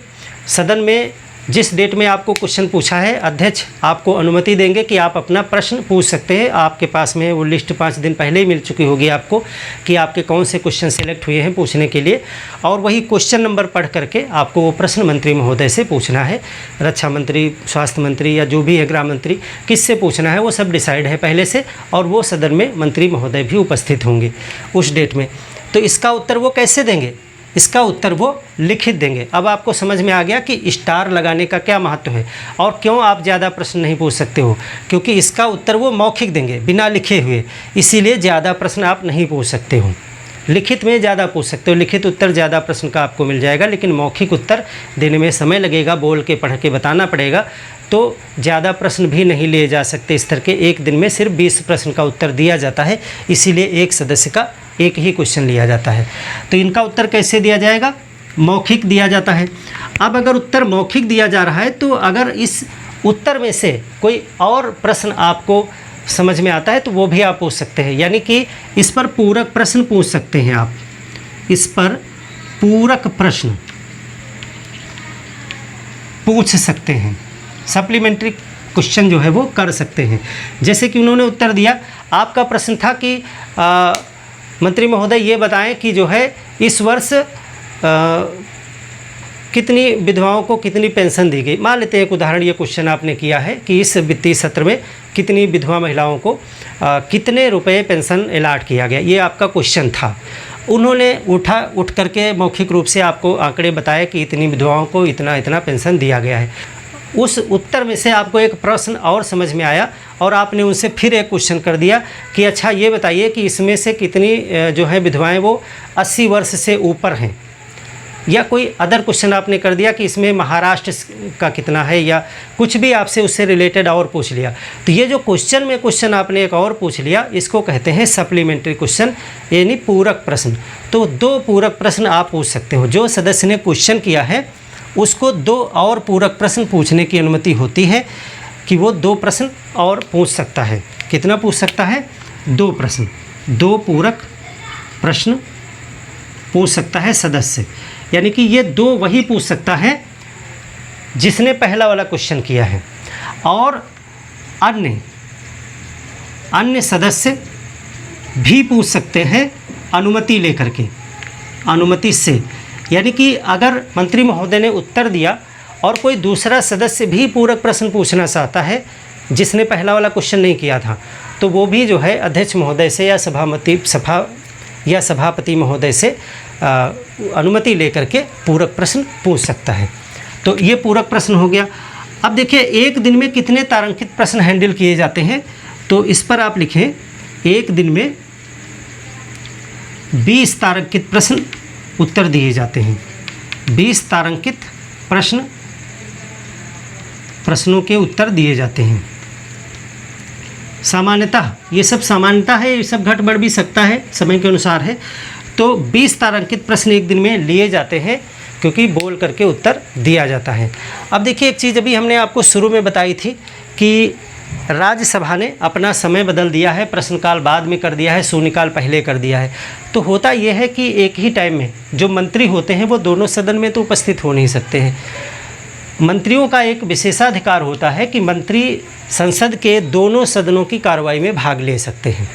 सदन में जिस डेट में आपको क्वेश्चन पूछा है, अध्यक्ष आपको अनुमति देंगे कि आप अपना प्रश्न पूछ सकते हैं। आपके पास में वो लिस्ट 5 दिन पहले ही मिल चुकी होगी आपको कि आपके कौन से क्वेश्चन सेलेक्ट हुए हैं पूछने के लिए, और वही क्वेश्चन नंबर पढ़ करके आपको वो प्रश्न मंत्री महोदय से पूछना है। रक्षा मंत्री, स्वास्थ्य मंत्री या जो भी है, गृह मंत्री, किससे पूछना है वो सब डिसाइड है पहले से, और वो सदन में मंत्री महोदय भी उपस्थित होंगे उस डेट में। तो इसका उत्तर वो कैसे देंगे? इसका उत्तर वो लिखित देंगे। अब आपको समझ में आ गया कि स्टार लगाने का क्या महत्व है और क्यों आप ज़्यादा प्रश्न नहीं पूछ सकते हो, क्योंकि इसका उत्तर वो मौखिक देंगे बिना लिखे हुए, इसीलिए ज़्यादा प्रश्न आप नहीं पूछ सकते हो। लिखित में ज़्यादा पूछ सकते हो, लिखित उत्तर ज़्यादा प्रश्न का आपको मिल जाएगा, लेकिन मौखिक उत्तर देने में समय लगेगा, बोल के पढ़ के बताना पड़ेगा, तो ज़्यादा प्रश्न भी नहीं लिए जा सकते। इस तरह के एक दिन में सिर्फ 20 प्रश्न का उत्तर दिया जाता है, इसीलिए एक सदस्य का एक ही क्वेश्चन लिया जाता है। तो इनका उत्तर कैसे दिया जाएगा? मौखिक दिया जाता है। अब अगर उत्तर मौखिक दिया जा रहा है तो अगर इस उत्तर में से कोई और प्रश्न आपको समझ में आता है तो वो भी आप पूछ सकते हैं, यानी कि इस पर पूरक प्रश्न पूछ सकते हैं आप। इस पर पूरक प्रश्न पूछ सकते हैं, सप्लीमेंट्री क्वेश्चन जो है वो कर सकते हैं। जैसे कि उन्होंने उत्तर दिया, आपका प्रश्न था कि मंत्री महोदय ये बताएं कि जो है इस वर्ष कितनी विधवाओं को कितनी पेंशन दी गई। मान लेते हैं एक उदाहरण, ये क्वेश्चन आपने किया है कि इस वित्तीय सत्र में कितनी विधवा महिलाओं को कितने रुपए पेंशन अलॉट किया गया, ये आपका क्वेश्चन था। उन्होंने उठ करके मौखिक रूप से आपको आंकड़े बताए कि इतनी विधवाओं को इतना इतना पेंशन दिया गया है। उस उत्तर में से आपको एक प्रश्न और समझ में आया और आपने उनसे फिर एक क्वेश्चन कर दिया कि अच्छा ये बताइए कि इसमें से कितनी जो है विधवाएं वो 80 वर्ष से ऊपर हैं, या कोई अदर क्वेश्चन आपने कर दिया कि इसमें महाराष्ट्र का कितना है, या कुछ भी आपसे उससे रिलेटेड और पूछ लिया। तो ये जो क्वेश्चन में क्वेश्चन आपने एक और पूछ लिया, इसको कहते हैं सप्लीमेंट्री क्वेश्चन, यानी पूरक प्रश्न। तो 2 पूरक प्रश्न आप पूछ सकते हो। जो सदस्य ने क्वेश्चन किया है उसको 2 और पूरक प्रश्न पूछने की अनुमति होती है कि वो 2 प्रश्न और पूछ सकता है। कितना पूछ सकता है? 2 प्रश्न, 2 पूरक प्रश्न पूछ सकता है सदस्य। यानी कि ये 2 वही पूछ सकता है जिसने पहला वाला क्वेश्चन किया है, और अन्य सदस्य भी पूछ सकते हैं अनुमति लेकर के, अनुमति से। यानी कि अगर मंत्री महोदय ने उत्तर दिया और कोई दूसरा सदस्य भी पूरक प्रश्न पूछना चाहता है जिसने पहला वाला क्वेश्चन नहीं किया था, तो वो भी जो है अध्यक्ष महोदय से या सभापति महोदय से अनुमति लेकर के पूरक प्रश्न पूछ सकता है। तो ये पूरक प्रश्न हो गया। अब देखिए एक दिन में कितने तारांकित प्रश्न हैंडल किए जाते हैं, तो इस पर आप लिखें एक दिन में 20 तारांकित प्रश्न उत्तर दिए जाते हैं। 20 तारांकित प्रश्नों के उत्तर दिए जाते हैं। सामान्यतः ये सब सामान्यता है, ये सब घट बढ़ भी सकता है, समय के अनुसार है। तो 20 तारांकित प्रश्न एक दिन में लिए जाते हैं, क्योंकि बोल करके उत्तर दिया जाता है। अब देखिए एक चीज़ अभी हमने आपको शुरू में बताई थी कि राज्यसभा ने अपना समय बदल दिया है, प्रश्नकाल बाद में कर दिया है, शून्यकाल पहले कर दिया है। तो होता यह है कि एक ही टाइम में जो मंत्री होते हैं वो दोनों सदन में तो उपस्थित हो नहीं सकते हैं। मंत्रियों का एक विशेषाधिकार होता है कि मंत्री संसद के दोनों सदनों की कार्रवाई में भाग ले सकते हैं।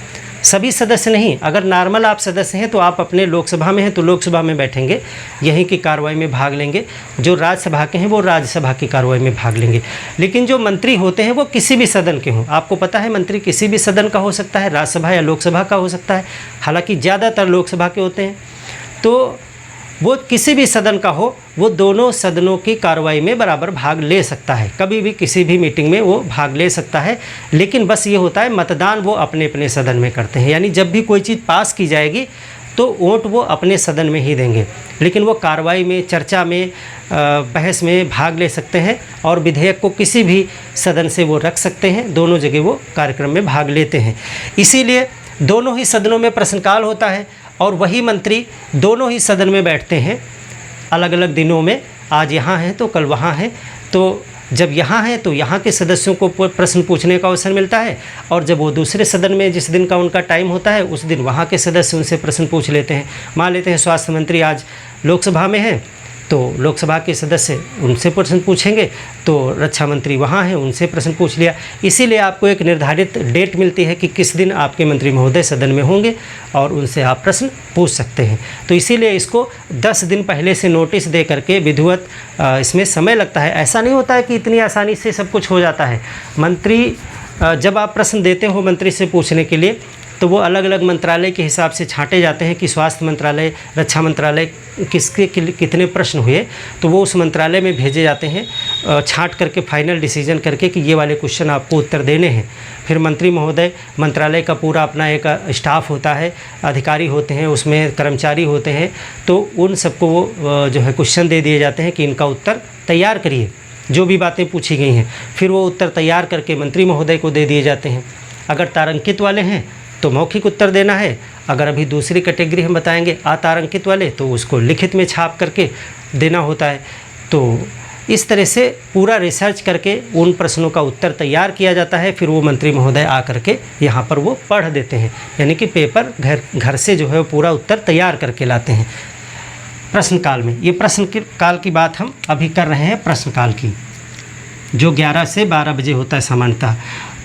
सभी सदस्य नहीं, अगर नॉर्मल आप सदस्य हैं तो आप अपने लोकसभा में हैं तो लोकसभा में बैठेंगे, यहीं की कार्रवाई में भाग लेंगे। जो राज्यसभा के हैं वो राज्यसभा की कार्रवाई में भाग लेंगे। लेकिन जो मंत्री होते हैं वो किसी भी सदन के हों। आपको पता है मंत्री किसी भी सदन का हो सकता है, राज्यसभा या लोकसभा का हो सकता है, हालांकि ज़्यादातर लोकसभा के होते हैं। तो वो किसी भी सदन का हो, वो दोनों सदनों की कार्रवाई में बराबर भाग ले सकता है, कभी भी किसी भी मीटिंग में वो भाग ले सकता है। लेकिन बस ये होता है मतदान वो अपने अपने सदन में करते हैं, यानी जब भी कोई चीज़ पास की जाएगी तो वोट वो अपने सदन में ही देंगे। लेकिन वो कार्रवाई में, चर्चा में, बहस में भाग ले सकते हैं और विधेयक को किसी भी सदन से वो रख सकते हैं, दोनों जगह वो कार्यक्रम में भाग लेते हैं। इसीलिए दोनों ही सदनों में प्रश्नकाल होता है और वही मंत्री दोनों ही सदन में बैठते हैं अलग अलग दिनों में। आज यहाँ हैं तो कल वहाँ हैं, तो जब यहाँ हैं तो यहाँ के सदस्यों को प्रश्न पूछने का अवसर मिलता है, और जब वो दूसरे सदन में जिस दिन का उनका टाइम होता है उस दिन वहाँ के सदस्य उनसे प्रश्न पूछ लेते हैं। मान लेते हैं स्वास्थ्य मंत्री आज लोकसभा में हैं तो लोकसभा के सदस्य उनसे प्रश्न पूछेंगे, तो रक्षा मंत्री वहाँ हैं उनसे प्रश्न पूछ लिया। इसीलिए आपको एक निर्धारित डेट मिलती है कि किस दिन आपके मंत्री महोदय सदन में होंगे और उनसे आप प्रश्न पूछ सकते हैं। तो इसीलिए इसको 10 दिन पहले से नोटिस दे करके विधिवत इसमें समय लगता है। ऐसा नहीं होता है कि इतनी आसानी से सब कुछ हो जाता है। मंत्री जब आप प्रश्न देते हो मंत्री से पूछने के लिए, तो वो अलग अलग मंत्रालय के हिसाब से छांटे जाते हैं कि स्वास्थ्य मंत्रालय, रक्षा मंत्रालय किसके कितने प्रश्न हुए, तो वो उस मंत्रालय में भेजे जाते हैं छांट करके फाइनल डिसीजन करके कि ये वाले क्वेश्चन आपको उत्तर देने हैं। फिर मंत्री महोदय, मंत्रालय का पूरा अपना एक स्टाफ होता है, अधिकारी होते हैं, उसमें कर्मचारी होते हैं, तो उन सबको वो जो है क्वेश्चन दे दिए जाते हैं कि इनका उत्तर तैयार करिए, जो भी बातें पूछी गई हैं। फिर वो उत्तर तैयार करके मंत्री महोदय को दे दिए जाते हैं। अगर तारांकित वाले हैं तो मौखिक उत्तर देना है, अगर अभी दूसरी कैटेगरी हम बताएंगे अतारांकित वाले, तो उसको लिखित में छाप करके देना होता है। तो इस तरह से पूरा रिसर्च करके उन प्रश्नों का उत्तर तैयार किया जाता है। फिर वो मंत्री महोदय आ करके यहाँ पर वो पढ़ देते हैं, यानी कि पेपर घर से जो है वो पूरा उत्तर तैयार करके लाते हैं प्रश्नकाल में। ये प्रश्नकाल की बात हम अभी कर रहे हैं, प्रश्नकाल की, जो 11 से 12 बजे होता है सामान्यतः।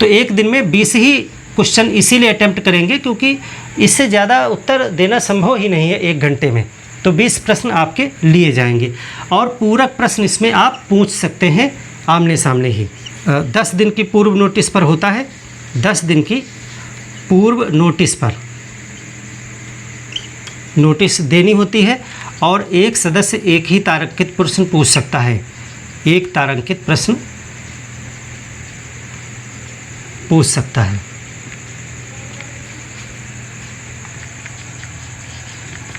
तो एक दिन में 20 ही क्वेश्चन इसीलिए अटेम्प्ट करेंगे क्योंकि इससे ज़्यादा उत्तर देना संभव ही नहीं है एक घंटे में। तो 20 प्रश्न आपके लिए जाएंगे और पूरक प्रश्न इसमें आप पूछ सकते हैं आमने सामने ही। 10 दिन की पूर्व नोटिस पर होता है, 10 दिन की पूर्व नोटिस पर नोटिस देनी होती है और एक सदस्य एक ही तारांकित प्रश्न पूछ सकता है, एक तारांकित प्रश्न पूछ सकता है।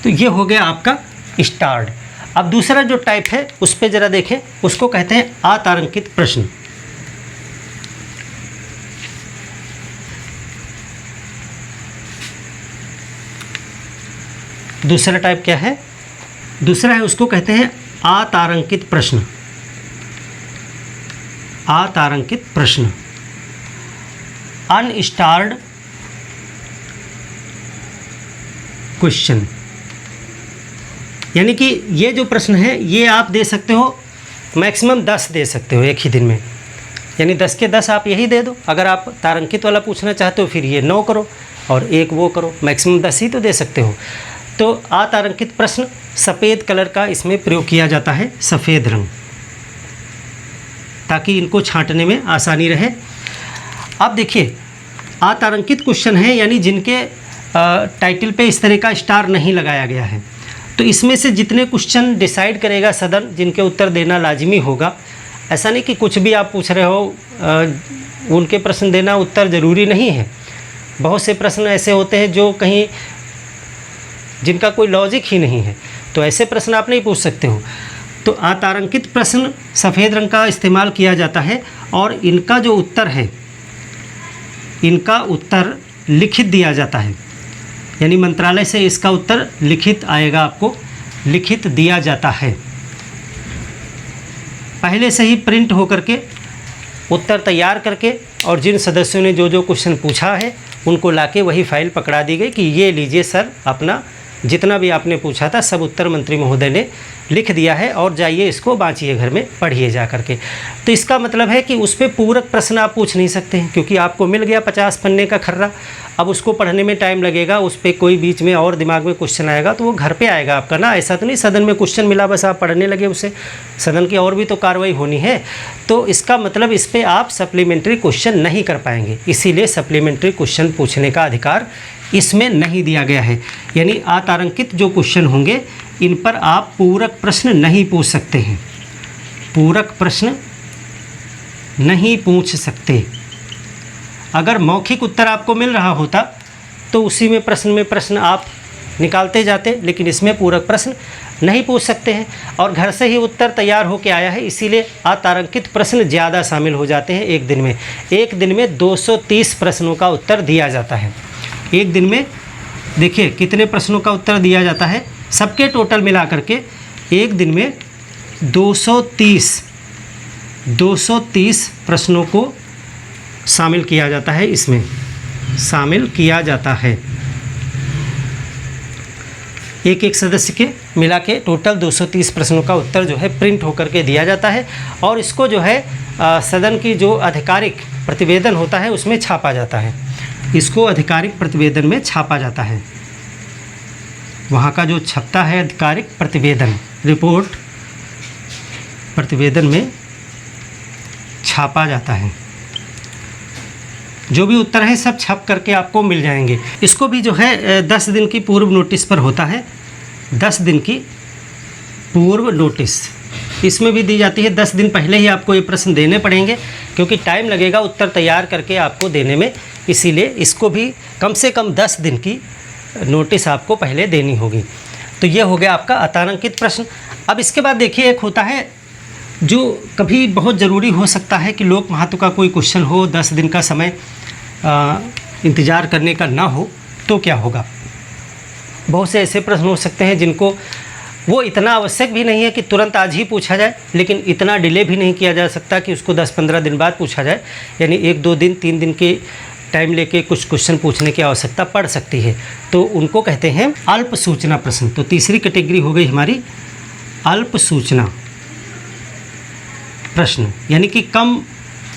तो ये हो गया आपका स्टार्ड। अब दूसरा जो टाइप है उस पे ज़रा देखें, उसको कहते हैं अतारांकित प्रश्न। दूसरा टाइप क्या है? दूसरा है, उसको कहते हैं अतारांकित प्रश्न। अतारांकित प्रश्न, अनस्टार्ड क्वेश्चन। यानी कि ये जो प्रश्न है ये आप दे सकते हो, मैक्सिमम 10 दे सकते हो एक ही दिन में, यानी 10 के 10 आप यही दे दो। अगर आप तारांकित वाला पूछना चाहते हो फिर ये 9 करो और एक वो करो, मैक्सिमम 10 ही तो दे सकते हो। तो अतारांकित प्रश्न, सफ़ेद कलर का इसमें प्रयोग किया जाता है, सफ़ेद रंग, ताकि इनको छांटने में आसानी रहे। अब देखिए अतारांकित क्वेश्चन है, यानी जिनके टाइटल पे इस तरह का स्टार नहीं लगाया गया है। तो इसमें से जितने क्वेश्चन डिसाइड करेगा सदन, जिनके उत्तर देना लाजमी होगा। ऐसा नहीं कि कुछ भी आप पूछ रहे हो उनके प्रश्न देना उत्तर ज़रूरी नहीं है। बहुत से प्रश्न ऐसे होते हैं जो कहीं जिनका कोई लॉजिक ही नहीं है, तो ऐसे प्रश्न आप नहीं पूछ सकते हो। तो अतारांकित प्रश्न सफ़ेद रंग का इस्तेमाल किया जाता है और इनका जो उत्तर है, इनका उत्तर लिखित दिया जाता है, यानी मंत्रालय से इसका उत्तर लिखित आएगा, आपको लिखित दिया जाता है। पहले से ही प्रिंट होकर के उत्तर तैयार करके, और जिन सदस्यों ने जो जो क्वेश्चन पूछा है उनको लाके वही फाइल पकड़ा दी गई कि ये लीजिए सर, अपना जितना भी आपने पूछा था सब उत्तर मंत्री महोदय ने लिख दिया है और जाइए इसको बाँचिए, घर में पढ़िए जा करके। तो इसका मतलब है कि उस पर पूरक प्रश्न आप पूछ नहीं सकते हैं, क्योंकि आपको मिल गया 50 पन्ने का खर्रा। अब उसको पढ़ने में टाइम लगेगा, उस पर कोई बीच में और दिमाग में क्वेश्चन आएगा तो वो घर पे आएगा आपका ना। ऐसा तो नहीं सदन में क्वेश्चन मिला बस आप पढ़ने लगे उसे, सदन की और भी तो कार्रवाई होनी है। तो इसका मतलब इस पर आप सप्लीमेंट्री क्वेश्चन नहीं कर पाएंगे, इसीलिए सप्लीमेंट्री क्वेश्चन पूछने का अधिकार इसमें नहीं दिया गया है। यानी अतारांकित जो क्वेश्चन होंगे इन पर आप पूरक प्रश्न नहीं पूछ सकते हैं, पूरक प्रश्न नहीं पूछ सकते। अगर मौखिक उत्तर आपको मिल रहा होता तो उसी में प्रश्न आप निकालते जाते, लेकिन इसमें पूरक प्रश्न नहीं पूछ सकते हैं और घर से ही उत्तर तैयार होकर आया है, इसीलिए अतारांकित प्रश्न ज़्यादा शामिल हो जाते हैं एक दिन में। एक दिन में 230 प्रश्नों का उत्तर दिया जाता है। एक दिन में देखिए कितने प्रश्नों का उत्तर दिया जाता है, सबके टोटल मिला करके एक दिन में 230 प्रश्नों को शामिल किया जाता है, इसमें शामिल किया जाता है। एक एक सदस्य के मिला के टोटल 230 प्रश्नों का उत्तर जो है प्रिंट होकर के दिया जाता है और इसको जो है सदन की जो आधिकारिक प्रतिवेदन होता है उसमें छापा जाता है। इसको आधिकारिक प्रतिवेदन में छापा जाता है। वहाँ का जो छपता है आधिकारिक प्रतिवेदन, रिपोर्ट प्रतिवेदन में छापा जाता है। जो भी उत्तर है सब छप करके आपको मिल जाएंगे। इसको भी जो है 10 दिन की पूर्व नोटिस पर होता है, 10 दिन की पूर्व नोटिस इसमें भी दी जाती है। 10 दिन पहले ही आपको ये प्रश्न देने पड़ेंगे क्योंकि टाइम लगेगा उत्तर तैयार करके आपको देने में, इसीलिए इसको भी कम से कम 10 दिन की नोटिस आपको पहले देनी होगी। तो ये हो गया आपका अतारांकित प्रश्न। अब इसके बाद देखिए एक होता है जो कभी बहुत ज़रूरी हो सकता है कि लोक महत्व का कोई क्वेश्चन हो, 10 दिन का समय इंतज़ार करने का ना हो, तो क्या होगा। बहुत से ऐसे प्रश्न हो सकते हैं जिनको वो इतना आवश्यक भी नहीं है कि तुरंत आज ही पूछा जाए, लेकिन इतना डिले भी नहीं किया जा सकता कि उसको 10-15 दिन बाद पूछा जाए, यानी 1-2 दिन 3 दिन के टाइम लेके कुछ क्वेश्चन पूछने की आवश्यकता पड़ सकती है, तो उनको कहते हैं अल्प सूचना प्रश्न। तो तीसरी कैटेगरी हो गई हमारी अल्प सूचना प्रश्न, यानी कि कम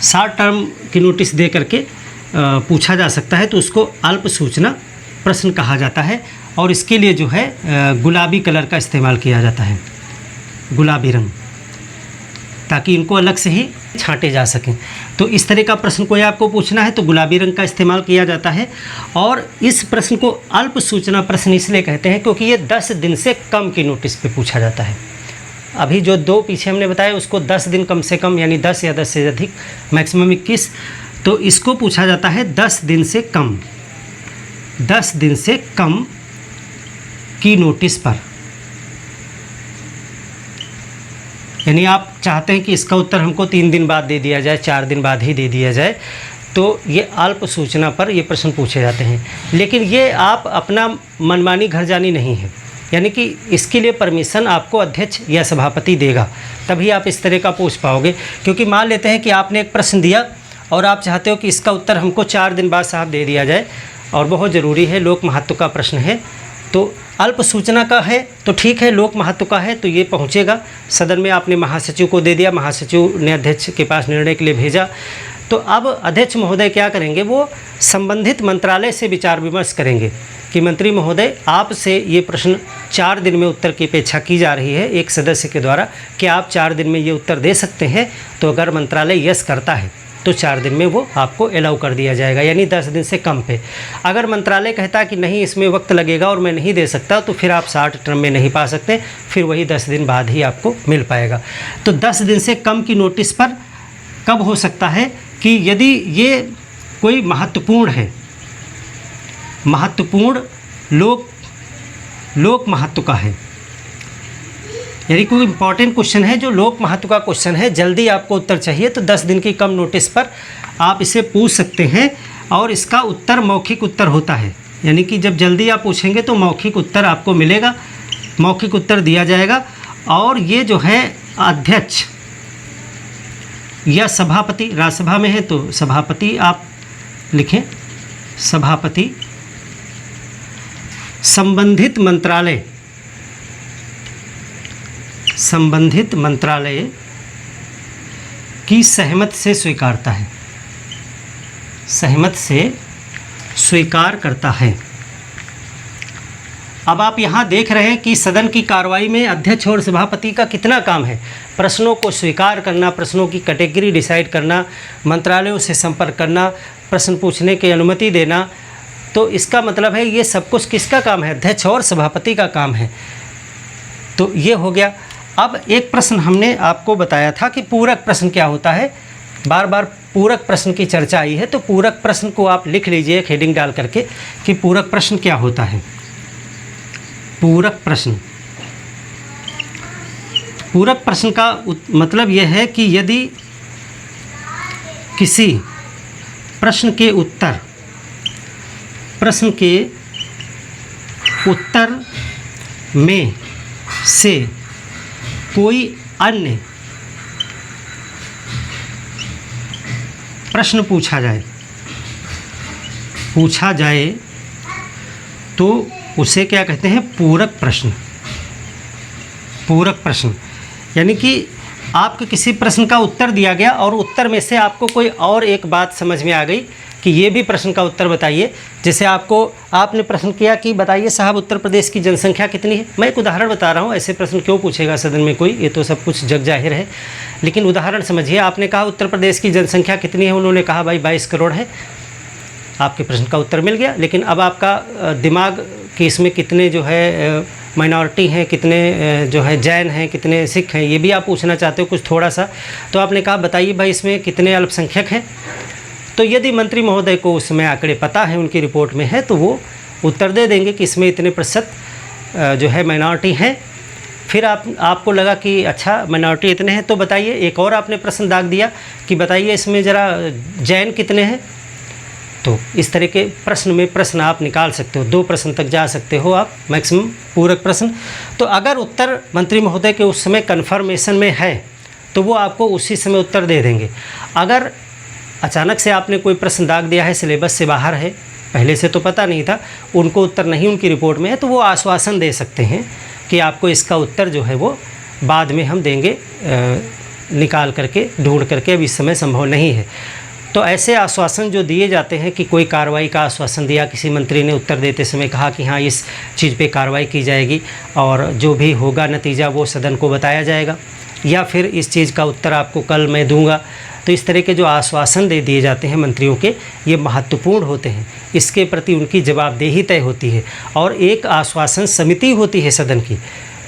शॉर्ट टर्म की नोटिस दे करके पूछा जा सकता है, तो उसको अल्प सूचना प्रश्न कहा जाता है। और इसके लिए जो है गुलाबी कलर का इस्तेमाल किया जाता है, गुलाबी रंग, ताकि इनको अलग से ही छांटे जा सकें। तो इस तरह का प्रश्न कोई आपको पूछना है तो गुलाबी रंग का इस्तेमाल किया जाता है। और इस प्रश्न को अल्प सूचना प्रश्न इसलिए कहते हैं क्योंकि ये 10 दिन से कम की नोटिस पे पूछा जाता है। अभी जो 2 पीछे हमने बताया उसको 10 दिन कम से कम, यानी 10 या 10 से अधिक, मैक्सिमम 21, तो इसको पूछा जाता है 10 दिन से कम, 10 दिन से कम की नोटिस पर। यानी आप चाहते हैं कि इसका उत्तर हमको 3 दिन बाद दे दिया जाए, 4 दिन बाद ही दे दिया जाए, तो ये अल्प सूचना पर ये प्रश्न पूछे जाते हैं। लेकिन ये आप अपना मनमानी घर जानी नहीं है, यानी कि इसके लिए परमिशन आपको अध्यक्ष या सभापति देगा, तभी आप इस तरह का पूछ पाओगे। क्योंकि मान लेते हैं कि आपने एक प्रश्न दिया और आप चाहते हो कि इसका उत्तर हमको 4 दिन बाद साहब दे दिया जाए, और बहुत ज़रूरी है, लोक महत्व का प्रश्न है, तो अल्प सूचना का है तो ठीक है, लोक महत्व का है तो ये पहुँचेगा सदन में। आपने महासचिव को दे दिया, महासचिव ने अध्यक्ष के पास निर्णय के लिए भेजा, तो अब अध्यक्ष महोदय क्या करेंगे, वो संबंधित मंत्रालय से विचार विमर्श करेंगे कि मंत्री महोदय आपसे ये प्रश्न 4 दिन में उत्तर की अपेक्षा की जा रही है एक सदस्य के द्वारा, कि आप 4 दिन में ये उत्तर दे सकते हैं। तो अगर मंत्रालय यस करता है तो 4 दिन में वो आपको अलाउ कर दिया जाएगा, यानी 10 दिन से कम पे। अगर मंत्रालय कहता है कि नहीं इसमें वक्त लगेगा और मैं नहीं दे सकता, तो फिर आप 60 टर्म में नहीं पा सकते, फिर वही 10 दिन बाद ही आपको मिल पाएगा। तो 10 दिन से कम की नोटिस पर कब हो सकता है कि यदि ये कोई महत्वपूर्ण है, महत्वपूर्ण लोक महत्व का है, यानी कोई इंपॉर्टेंट क्वेश्चन है जो लोक महत्व का क्वेश्चन है, जल्दी आपको उत्तर चाहिए, तो 10 दिन की कम नोटिस पर आप इसे पूछ सकते हैं। और इसका उत्तर मौखिक उत्तर होता है, यानी कि जब जल्दी आप पूछेंगे तो मौखिक उत्तर आपको मिलेगा, मौखिक उत्तर दिया जाएगा। और ये जो है अध्यक्ष या सभापति, राज्यसभा में है तो सभापति आप लिखें, सभापति, संबंधित मंत्रालय की सहमति से स्वीकारता है, सहमति से स्वीकार करता है। अब आप यहाँ देख रहे हैं कि सदन की कार्रवाई में अध्यक्ष और सभापति का कितना काम है, प्रश्नों को स्वीकार करना, प्रश्नों की कैटेगरी डिसाइड करना, मंत्रालयों से संपर्क करना, प्रश्न पूछने की अनुमति देना। तो इसका मतलब है ये सब कुछ किसका काम है, अध्यक्ष और सभापति का काम है। तो ये हो गया। अब एक प्रश्न हमने आपको बताया था कि पूरक प्रश्न क्या होता है, बार बार पूरक प्रश्न की चर्चा आई है, तो पूरक प्रश्न को आप लिख लीजिए एक हेडिंग डाल करके कि पूरक प्रश्न क्या होता है। पूरक प्रश्न, पूरक प्रश्न का मतलब यह है कि यदि किसी प्रश्न के उत्तर में से कोई अन्य प्रश्न पूछा जाए तो उसे क्या कहते हैं, पूरक प्रश्न। पूरक प्रश्न यानी कि आपके किसी प्रश्न का उत्तर दिया गया और उत्तर में से आपको कोई और एक बात समझ में आ गई कि ये भी प्रश्न का उत्तर बताइए। जैसे आपने प्रश्न किया कि बताइए साहब उत्तर प्रदेश की जनसंख्या कितनी है। मैं एक उदाहरण बता रहा हूँ, ऐसे प्रश्न क्यों पूछेगा सदन में कोई, ये तो सब कुछ जग जाहिर है, लेकिन उदाहरण समझिए। आपने कहा उत्तर प्रदेश की जनसंख्या कितनी है, उन्होंने कहा भाई 22 करोड़ है। आपके प्रश्न का उत्तर मिल गया। लेकिन अब आपका दिमाग कि इसमें कितने जो है माइनॉरिटी हैं, कितने जो है जैन हैं, कितने सिख हैं, ये भी आप पूछना चाहते हो कुछ थोड़ा सा। तो आपने कहा बताइए भाई इसमें कितने अल्पसंख्यक हैं। तो यदि मंत्री महोदय को उसमें आंकड़े पता है, उनकी रिपोर्ट में है, तो वो उत्तर दे देंगे कि इसमें इतने प्रतिशत जो है माइनॉरिटी हैं। फिर आपको लगा कि अच्छा माइनॉरिटी इतने हैं, तो बताइए एक और आपने प्रश्न दाग दिया कि बताइए इसमें ज़रा जैन कितने हैं। तो इस तरह के प्रश्न में प्रश्न आप निकाल सकते हो, 2 प्रश्न तक जा सकते हो आप मैक्सिमम पूरक प्रश्न। तो अगर उत्तर मंत्री महोदय के उस समय कन्फर्मेशन में है तो वो आपको उसी समय उत्तर दे देंगे। अगर अचानक से आपने कोई प्रश्न दाग दिया है, सिलेबस से बाहर है, पहले से तो पता नहीं था, उनको उत्तर नहीं उनकी रिपोर्ट में है, तो वो आश्वासन दे सकते हैं कि आपको इसका उत्तर जो है वो बाद में हम देंगे, निकाल करके ढूंढ करके, अब इस समय संभव नहीं है। तो ऐसे आश्वासन जो दिए जाते हैं कि कोई कार्रवाई का आश्वासन दिया, किसी मंत्री ने उत्तर देते समय कहा कि हाँ इस चीज़ पे कार्रवाई की जाएगी और जो भी होगा नतीजा वो सदन को बताया जाएगा, या फिर इस चीज़ का उत्तर आपको कल मैं दूंगा। तो इस तरह के जो आश्वासन दे दिए जाते हैं मंत्रियों के, ये महत्वपूर्ण होते हैं, इसके प्रति उनकी जवाबदेही तय होती है। और एक आश्वासन समिति होती है सदन की,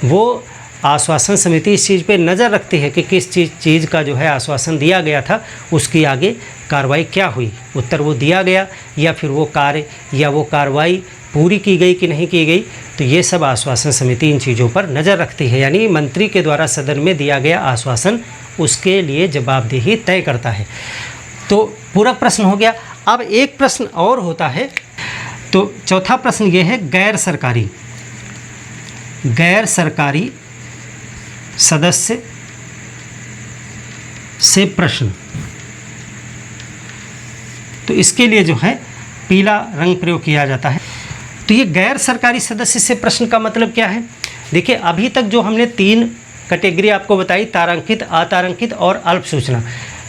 वो आश्वासन समिति इस चीज़ पे नज़र रखती है कि किस चीज़ का जो है आश्वासन दिया गया था, उसकी आगे कार्रवाई क्या हुई, उत्तर वो दिया गया या फिर वो कार्य या वो कार्रवाई पूरी की गई कि नहीं की गई। तो ये सब आश्वासन समिति इन चीज़ों पर नज़र रखती है, यानी मंत्री के द्वारा सदन में दिया गया आश्वासन उसके लिए जवाबदेही तय करता है। तो पूरा प्रश्न हो गया। अब एक प्रश्न और होता है, तो चौथा प्रश्न ये है गैर सरकारी सदस्य से प्रश्न। तो इसके लिए जो है पीला रंग प्रयोग किया जाता है। तो ये गैर सरकारी सदस्य से प्रश्न का मतलब क्या है? देखिए अभी तक जो हमने 3 कैटेगरी आपको बताई, तारांकित, अतारांकित और अल्प सूचना,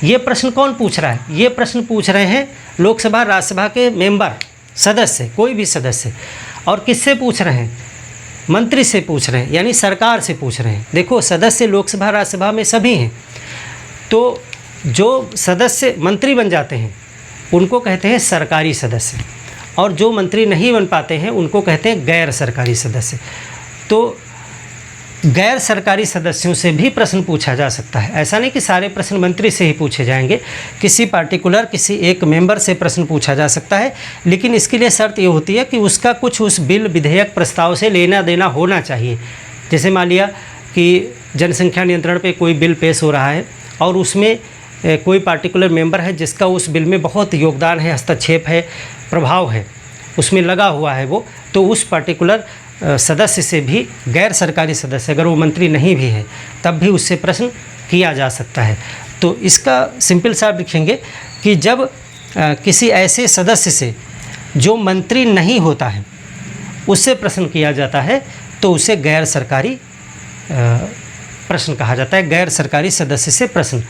ये प्रश्न कौन पूछ रहा है? ये प्रश्न पूछ रहे हैं लोकसभा राज्यसभा के मेंबर, सदस्य, कोई भी सदस्य। और किससे पूछ रहे हैं? मंत्री से पूछ रहे हैं, यानी सरकार से पूछ रहे हैं। देखो सदस्य लोकसभा राज्यसभा में सभी हैं, तो जो सदस्य मंत्री बन जाते हैं उनको कहते हैं सरकारी सदस्य, और जो मंत्री नहीं बन पाते हैं उनको कहते हैं गैर सरकारी सदस्य। तो गैर सरकारी सदस्यों से भी प्रश्न पूछा जा सकता है। ऐसा नहीं कि सारे प्रश्न मंत्री से ही पूछे जाएंगे, किसी पार्टिकुलर किसी एक मेंबर से प्रश्न पूछा जा सकता है, लेकिन इसके लिए शर्त ये होती है कि उसका कुछ उस बिल, विधेयक, प्रस्ताव से लेना देना होना चाहिए। जैसे मान लिया कि जनसंख्या नियंत्रण पे कोई बिल पेश हो रहा है और उसमें कोई पार्टिकुलर मेंबर है जिसका उस बिल में बहुत योगदान है, हस्तक्षेप है, प्रभाव है, उसमें लगा हुआ है वो, तो उस पार्टिकुलर सदस्य से भी, गैर सरकारी सदस्य अगर वो मंत्री नहीं भी है तब भी उससे प्रश्न किया जा सकता है। तो इसका सिंपल सा लिखेंगे कि जब किसी ऐसे सदस्य से जो मंत्री नहीं होता है उससे प्रश्न किया जाता है तो उसे गैर सरकारी प्रश्न कहा जाता है, गैर सरकारी सदस्य से प्रश्न।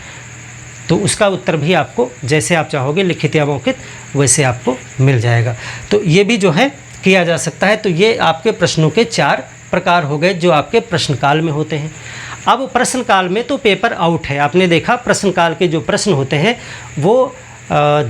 तो उसका उत्तर भी आपको जैसे आप चाहोगे, लिखित या मौखिक, वैसे आपको मिल जाएगा। तो ये भी जो है किया जा सकता है। तो ये आपके प्रश्नों के 4 प्रकार हो गए जो आपके प्रश्नकाल में होते हैं। अब प्रश्नकाल में तो पेपर आउट है। आपने देखा प्रश्नकाल के जो प्रश्न होते हैं वो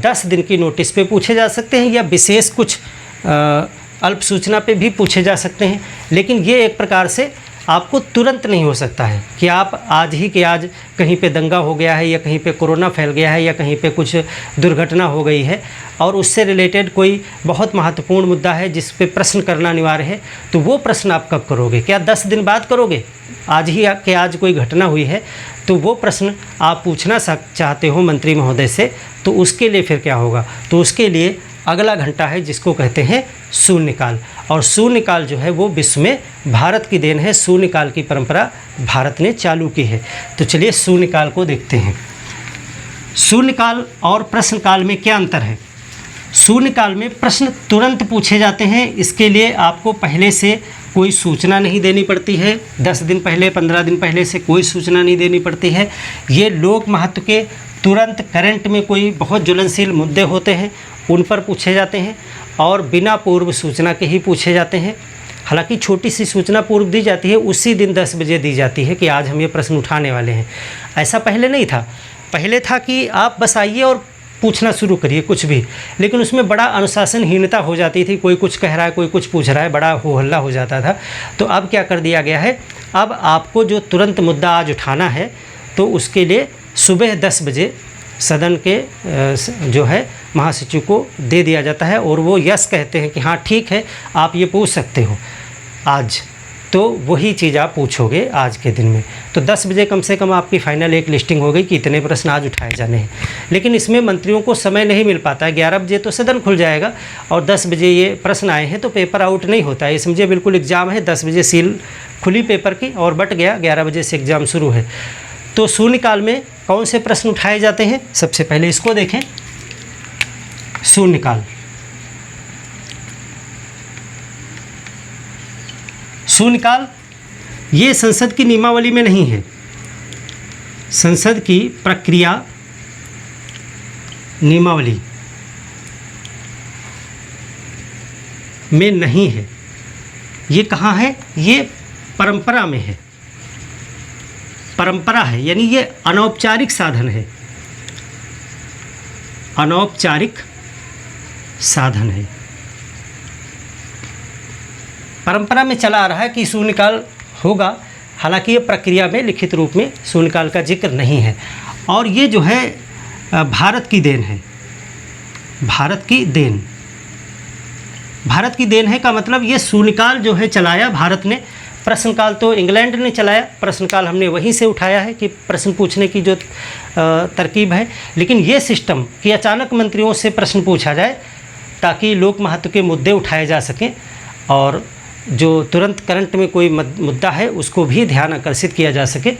10 दिन की नोटिस पे पूछे जा सकते हैं या विशेष कुछ अल्प सूचना पे भी पूछे जा सकते हैं, लेकिन ये एक प्रकार से आपको तुरंत नहीं हो सकता है कि आप आज ही के आज कहीं पे दंगा हो गया है या कहीं पे कोरोना फैल गया है या कहीं पे कुछ दुर्घटना हो गई है और उससे रिलेटेड कोई बहुत महत्वपूर्ण मुद्दा है जिस पे प्रश्न करना अनिवार्य है, तो वो प्रश्न आप कब करोगे? क्या 10 दिन बाद करोगे? आज ही के आज कोई घटना हुई है तो वो प्रश्न आप पूछना चाहते हो मंत्री महोदय से, तो उसके लिए फिर क्या होगा? तो उसके लिए अगला घंटा है जिसको कहते हैं शून्यकाल। और शून्यकाल जो है वो विश्व में भारत की देन है। शून्यकाल की परंपरा भारत ने चालू की है। तो चलिए शून्यकाल को देखते हैं। शून्यकाल और प्रश्नकाल में क्या अंतर है? शून्यकाल में प्रश्न तुरंत पूछे जाते हैं, इसके लिए आपको पहले से कोई सूचना नहीं देनी पड़ती है। 10 दिन पहले, 15 दिन पहले से कोई सूचना नहीं देनी पड़ती है। ये लोक महत्व के तुरंत करंट में कोई बहुत ज्वलनशील मुद्दे होते हैं उन पर पूछे जाते हैं और बिना पूर्व सूचना के ही पूछे जाते हैं। हालांकि छोटी सी सूचना पूर्व दी जाती है, उसी दिन 10 बजे दी जाती है कि आज हम ये प्रश्न उठाने वाले हैं। ऐसा पहले नहीं था। पहले था कि आप बस आइए और पूछना शुरू करिए कुछ भी। लेकिन उसमें बड़ा अनुशासनहीनता हो जाती थी, कोई कुछ कह रहा है, कोई कुछ पूछ रहा है, बड़ा हो हल्ला हो जाता था। तो अब क्या कर दिया गया है, अब आपको जो तुरंत मुद्दा आज उठाना है तो उसके लिए सुबह 10 बजे सदन के जो है महासचिव को दे दिया जाता है और वो यस कहते हैं कि हाँ ठीक है, आप ये पूछ सकते हो आज। तो वही चीज़ आप पूछोगे आज के दिन में। तो 10 बजे कम से कम आपकी फाइनल एक लिस्टिंग हो गई कि इतने प्रश्न आज उठाए जाने हैं। लेकिन इसमें मंत्रियों को समय नहीं मिल पाता है। 11 बजे तो सदन खुल जाएगा और 10 बजे ये प्रश्न आए हैं तो पेपर आउट नहीं होता है। ये समझिए बिल्कुल एग्ज़ाम है, 10 बजे सील खुली पेपर की और बट गया, 11 बजे से एग्ज़ाम शुरू है। तो शून्यकाल में कौन से प्रश्न उठाए जाते हैं, सबसे पहले इसको देखें। शून्यकाल, शून्यकाल ये संसद की नियमावली में नहीं है, संसद की प्रक्रिया नियमावली में नहीं है। ये कहाँ है, ये परंपरा में है, परंपरा है, यानी ये अनौपचारिक साधन है, अनौपचारिक साधन है। परंपरा में चला आ रहा है कि शून्यकाल होगा, हालांकि ये प्रक्रिया में लिखित रूप में शून्यकाल का जिक्र नहीं है। और ये जो है भारत की देन है, भारत की देन, भारत की देन है का मतलब ये शून्यकाल जो है चलाया भारत ने। प्रश्नकाल तो इंग्लैंड ने चलाया, प्रश्नकाल हमने वहीं से उठाया है कि प्रश्न पूछने की जो तरकीब है। लेकिन ये सिस्टम कि अचानक मंत्रियों से प्रश्न पूछा जाए ताकि लोक महत्व के मुद्दे उठाए जा सकें और जो तुरंत करंट में कोई मुद्दा है उसको भी ध्यान आकर्षित किया जा सके,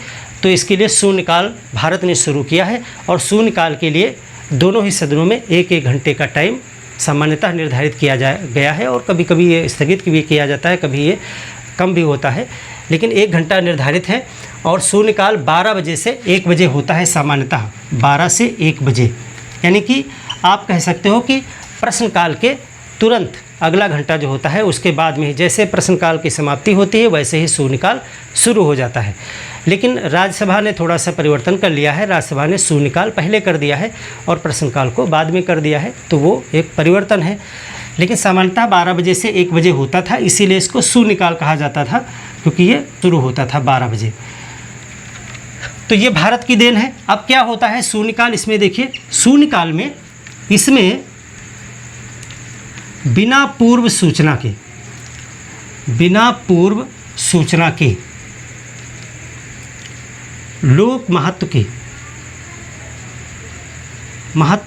तो इसके लिए शून्यकाल भारत ने शुरू किया है। और शून्यकाल के लिए दोनों ही सदनों में 1-1 घंटे का टाइम सामान्यतः निर्धारित किया गया है और कभी कभी ये स्थगित भी किया जाता है, कभी ये कम भी होता है, लेकिन 1 घंटा निर्धारित है। और शून्यकाल 12 बजे से 1 बजे होता है सामान्यतः, 12 से 1 बजे, यानी कि आप कह सकते हो कि प्रश्नकाल के तुरंत अगला घंटा जो होता है उसके बाद में ही जैसे प्रश्नकाल की समाप्ति होती है वैसे ही शून्यकाल शुरू हो जाता है। लेकिन राज्यसभा ने थोड़ा सा परिवर्तन कर लिया है, राज्यसभा ने शून्यकाल पहले कर दिया है और प्रश्नकाल को बाद में कर दिया है, तो वो एक परिवर्तन है। लेकिन सामान्यतः 12 बजे से 1 बजे होता था, इसीलिए इसको शून्यकाल कहा जाता था, क्योंकि ये शुरू होता था 12 बजे। तो ये भारत की देन है। अब क्या होता है शून्यकाल, इसमें देखिए, शून्यकाल में इसमें बिना पूर्व सूचना के, बिना पूर्व सूचना के लोक महत्व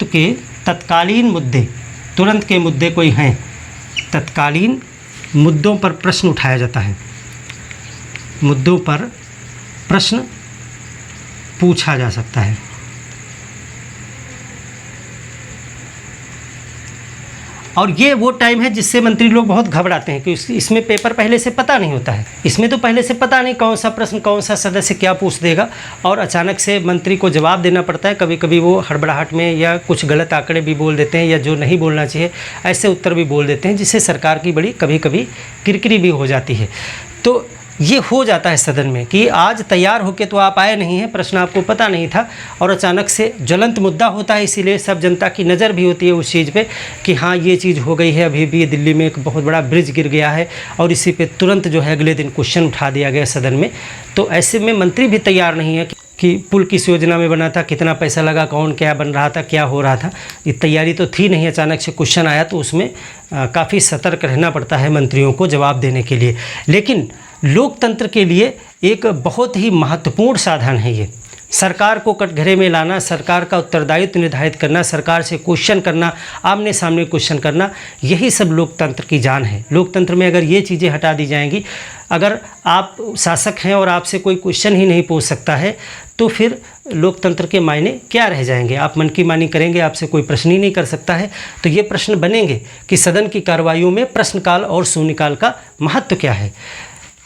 के तत्कालीन मुद्दे, तुरंत के मुद्दे कोई हैं, तत्कालीन मुद्दों पर प्रश्न उठाया जाता है, मुद्दों पर प्रश्न पूछा जा सकता है। और ये वो टाइम है जिससे मंत्री लोग बहुत घबराते हैं कि इसमें पेपर पहले से पता नहीं होता है, इसमें तो पहले से पता नहीं कौन सा प्रश्न कौन सा सदस्य क्या पूछ देगा और अचानक से मंत्री को जवाब देना पड़ता है। कभी कभी वो हड़बड़ाहट में या कुछ गलत आंकड़े भी बोल देते हैं या जो नहीं बोलना चाहिए ऐसे उत्तर भी बोल देते हैं, जिससे सरकार की बड़ी कभी कभी किरकिरी भी हो जाती है। तो ये हो जाता है सदन में कि आज तैयार होके तो आप आए नहीं हैं, प्रश्न आपको पता नहीं था और अचानक से ज्वलंत मुद्दा होता है, इसीलिए सब जनता की नज़र भी होती है उस चीज़ पे कि हाँ ये चीज़ हो गई है। अभी भी दिल्ली में एक बहुत बड़ा ब्रिज गिर गया है और इसी पे तुरंत जो है अगले दिन क्वेश्चन उठा दिया गया सदन में। तो ऐसे में मंत्री भी तैयार नहीं है कि पुल किस योजना में बना था, कितना पैसा लगा, कौन क्या बन रहा था, क्या हो रहा था, ये तैयारी तो थी नहीं। अचानक से क्वेश्चन आया तो उसमें काफ़ी सतर्क रहना पड़ता है मंत्रियों को जवाब देने के लिए। लेकिन लोकतंत्र के लिए एक बहुत ही महत्वपूर्ण साधन है ये, सरकार को कटघरे में लाना, सरकार का उत्तरदायित्व निर्धारित करना, सरकार से क्वेश्चन करना, आमने सामने क्वेश्चन करना, यही सब लोकतंत्र की जान है। लोकतंत्र में अगर ये चीज़ें हटा दी जाएंगी, अगर आप शासक हैं और आपसे कोई क्वेश्चन ही नहीं पूछ सकता है तो फिर लोकतंत्र के मायने क्या रह जाएंगे। आप मन की मानी करेंगे, आपसे कोई प्रश्न ही नहीं कर सकता है। तो ये प्रश्न बनेंगे कि सदन की कार्रवाइयों में प्रश्नकाल और शून्यकाल का महत्व क्या है।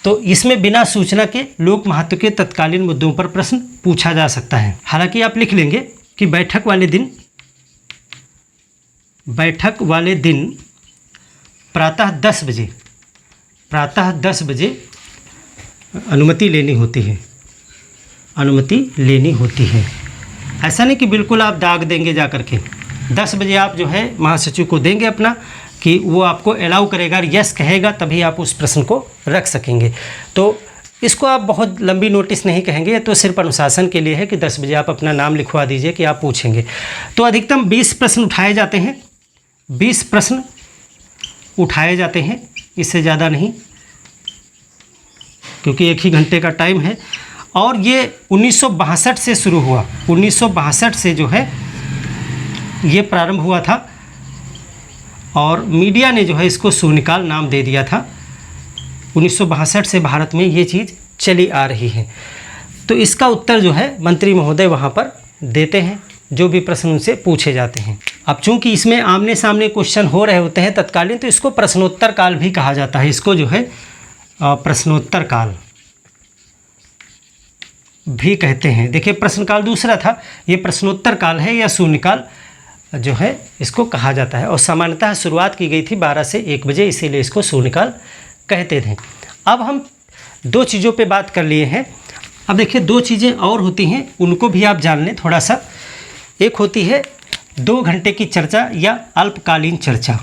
तो इसमें बिना सूचना के लोक महत्व के तत्कालीन मुद्दों पर प्रश्न पूछा जा सकता है। हालांकि आप लिख लेंगे कि बैठक वाले दिन प्रातः 10 बजे अनुमति लेनी होती है। ऐसा नहीं कि बिल्कुल आप दाग देंगे जा कर के, 10 बजे आप जो है महासचिव को देंगे अपना, कि वो आपको अलाउ करेगा, यस कहेगा, तभी आप उस प्रश्न को रख सकेंगे। तो इसको आप बहुत लंबी नोटिस नहीं कहेंगे, तो सिर्फ अनुशासन के लिए है कि 10 बजे आप अपना नाम लिखवा दीजिए कि आप पूछेंगे। तो अधिकतम 20 प्रश्न उठाए जाते हैं, 20 प्रश्न उठाए जाते हैं, इससे ज़्यादा नहीं, क्योंकि 1 ही घंटे का टाइम है। और ये 1962 से शुरू हुआ, 1962 से जो है ये प्रारंभ हुआ था, और मीडिया ने जो है इसको शून्यकाल नाम दे दिया था। 1962 से भारत में ये चीज़ चली आ रही है। तो इसका उत्तर जो है मंत्री महोदय वहाँ पर देते हैं, जो भी प्रश्न उनसे पूछे जाते हैं। अब चूंकि इसमें आमने सामने क्वेश्चन हो रहे होते हैं तत्कालीन, तो इसको प्रश्नोत्तर काल भी कहा जाता है। इसको जो है प्रश्नोत्तर काल भी कहते हैं। देखिए प्रश्नकाल दूसरा था, ये प्रश्नोत्तर काल है या शून्यकाल जो है इसको कहा जाता है। और सामान्यतः शुरुआत की गई थी 12 से 1 बजे, इसीलिए इसको शून्यकाल कहते थे। अब हम 2 चीज़ों पे बात कर लिए हैं। अब देखिए 2 चीज़ें और होती हैं, उनको भी आप जान लें थोड़ा सा। एक होती है 2 घंटे की चर्चा या अल्पकालीन चर्चा।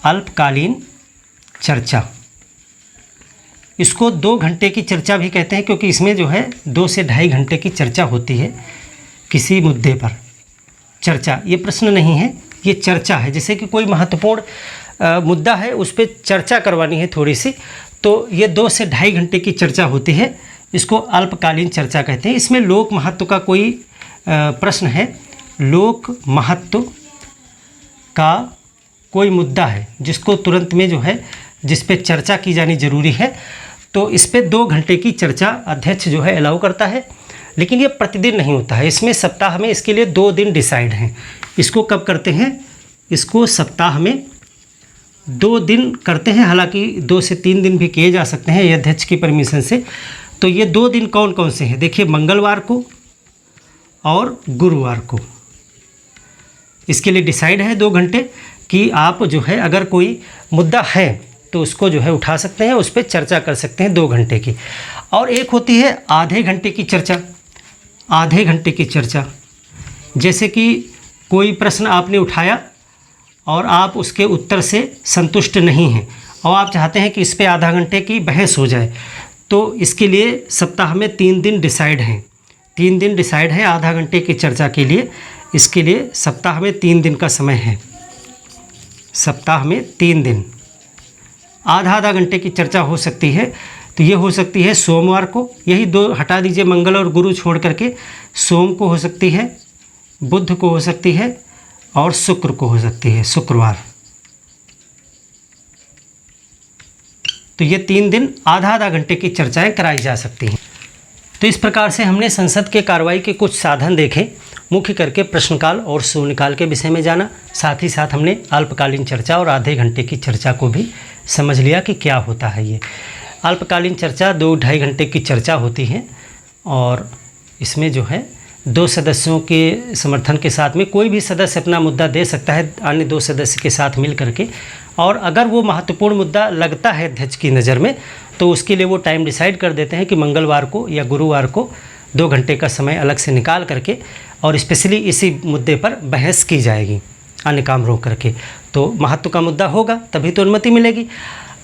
अल्पकालीन चर्चा, इसको 2 घंटे की चर्चा भी कहते हैं, क्योंकि इसमें जो है 2 से ढाई घंटे की चर्चा होती है किसी मुद्दे पर। चर्चा ये प्रश्न नहीं है, ये चर्चा है। जैसे कि कोई महत्वपूर्ण मुद्दा है, उस पर चर्चा करवानी है थोड़ी सी, तो ये 2 से ढाई घंटे की चर्चा होती है, इसको अल्पकालीन चर्चा कहते हैं। इसमें लोक महत्व का कोई प्रश्न है, लोक महत्व का कोई मुद्दा है जिसको तुरंत में जो है जिस पे चर्चा की जानी जरूरी है, तो इस पे 2 घंटे की चर्चा अध्यक्ष जो है अलाउ करता है। लेकिन ये प्रतिदिन नहीं होता है, इसमें सप्ताह में इसके लिए 2 दिन डिसाइड हैं। इसको कब करते हैं, इसको सप्ताह में 2 दिन करते हैं, हालांकि 2 से 3 दिन भी किए जा सकते हैं ये अध्यक्ष की परमिशन से। तो ये 2 दिन कौन कौन से हैं, देखिए मंगलवार को और गुरुवार को। इसके लिए डिसाइड है 2 घंटे कि आप जो है अगर कोई मुद्दा है तो उसको जो है उठा सकते हैं, उस पर चर्चा कर सकते हैं 2 घंटे की। और एक होती है आधे घंटे की चर्चा। आधे घंटे की चर्चा, जैसे कि कोई प्रश्न आपने उठाया और आप उसके उत्तर से संतुष्ट नहीं हैं और आप चाहते हैं कि इस पे आधा घंटे की बहस हो जाए, तो इसके लिए सप्ताह में 3 दिन डिसाइड हैं। 3 दिन डिसाइड है आधा घंटे की चर्चा के लिए। इसके लिए सप्ताह में 3 दिन का समय है, सप्ताह में 3 दिन। आधा घंटे की चर्चा हो सकती है, तो ये हो सकती है सोमवार को, यही 2 हटा दीजिए, मंगल और गुरु छोड़ करके। सोम को हो सकती है, बुध को हो सकती है और शुक्र को हो सकती है, शुक्रवार। तो ये 3 दिन आधा घंटे की चर्चाएं कराई जा सकती हैं। तो इस प्रकार से हमने संसद के कार्रवाई के कुछ साधन देखे, मुख्य करके प्रश्नकाल और शून्यकाल के विषय में जाना। साथ ही साथ हमने अल्पकालीन चर्चा और आधे घंटे की चर्चा को भी समझ लिया कि क्या होता है। ये अल्पकालीन चर्चा 2-2.5 घंटे की चर्चा होती है और इसमें जो है 2 सदस्यों के समर्थन के साथ में कोई भी सदस्य अपना मुद्दा दे सकता है अन्य 2 सदस्य के साथ मिल करके। और अगर वो महत्वपूर्ण मुद्दा लगता है अध्यक्ष की नज़र में, तो उसके लिए वो टाइम डिसाइड कर देते हैं कि मंगलवार को या गुरुवार को 2 घंटे का समय अलग से निकाल करके और स्पेशली इसी मुद्दे पर बहस की जाएगी, अन्य काम रोक करके। तो महत्व का मुद्दा होगा तभी तो अनुमति मिलेगी।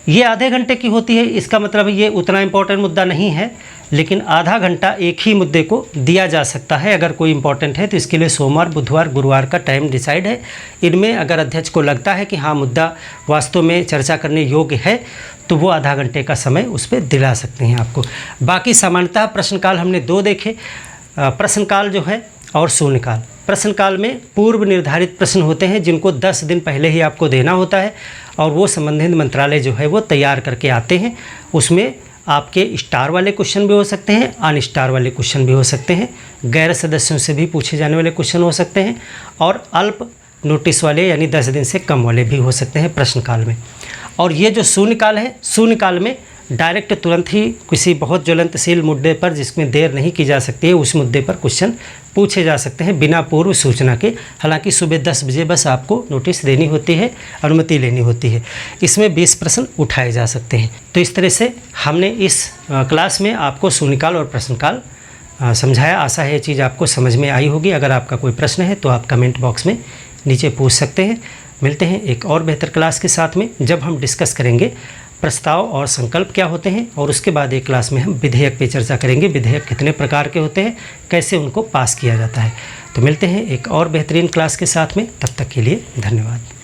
ये आधे घंटे की होती है, इसका मतलब ये उतना इम्पोर्टेंट मुद्दा नहीं है, लेकिन आधा घंटा एक ही मुद्दे को दिया जा सकता है अगर कोई इम्पोर्टेंट है। तो इसके लिए सोमवार, बुधवार, गुरुवार का टाइम डिसाइड है। इनमें अगर अध्यक्ष को लगता है कि हाँ मुद्दा वास्तव में चर्चा करने योग्य है, तो वो आधा घंटे का समय उस पर दिला सकते हैं आपको। बाकी सामान्यतः प्रश्नकाल हमने 2 देखे, प्रश्नकाल जो है और शून्यकाल। प्रश्नकाल में पूर्व निर्धारित प्रश्न होते हैं जिनको 10 दिन पहले ही आपको देना होता है और वो संबंधित मंत्रालय जो है वो तैयार करके आते हैं। उसमें आपके स्टार वाले क्वेश्चन भी हो सकते हैं, अनस्टार वाले क्वेश्चन भी हो सकते हैं, गैर सदस्यों से भी पूछे जाने वाले क्वेश्चन हो सकते हैं और अल्प नोटिस वाले यानी 10 दिन से कम वाले भी हो सकते हैं प्रश्नकाल में। और ये जो शून्यकाल है, शून्यकाल में डायरेक्ट तुरंत ही किसी बहुत ज्वलंतशील मुद्दे पर जिसमें देर नहीं की जा सकती है, उस मुद्दे पर क्वेश्चन पूछे जा सकते हैं बिना पूर्व सूचना के। हालांकि सुबह 10 बजे बस आपको नोटिस देनी होती है, अनुमति लेनी होती है। इसमें 20 प्रश्न उठाए जा सकते हैं। तो इस तरह से हमने इस क्लास में आपको शून्यकाल और प्रश्नकाल समझाया। आशा है ये चीज़ आपको समझ में आई होगी। अगर आपका कोई प्रश्न है तो आप कमेंट बॉक्स में नीचे पूछ सकते हैं। मिलते हैं एक और बेहतर क्लास के साथ में, जब हम डिस्कस करेंगे प्रस्ताव और संकल्प क्या होते हैं, और उसके बाद एक क्लास में हम विधेयक पे चर्चा करेंगे। विधेयक कितने प्रकार के होते हैं, कैसे उनको पास किया जाता है। तो मिलते हैं एक और बेहतरीन क्लास के साथ में, तब तक के लिए धन्यवाद।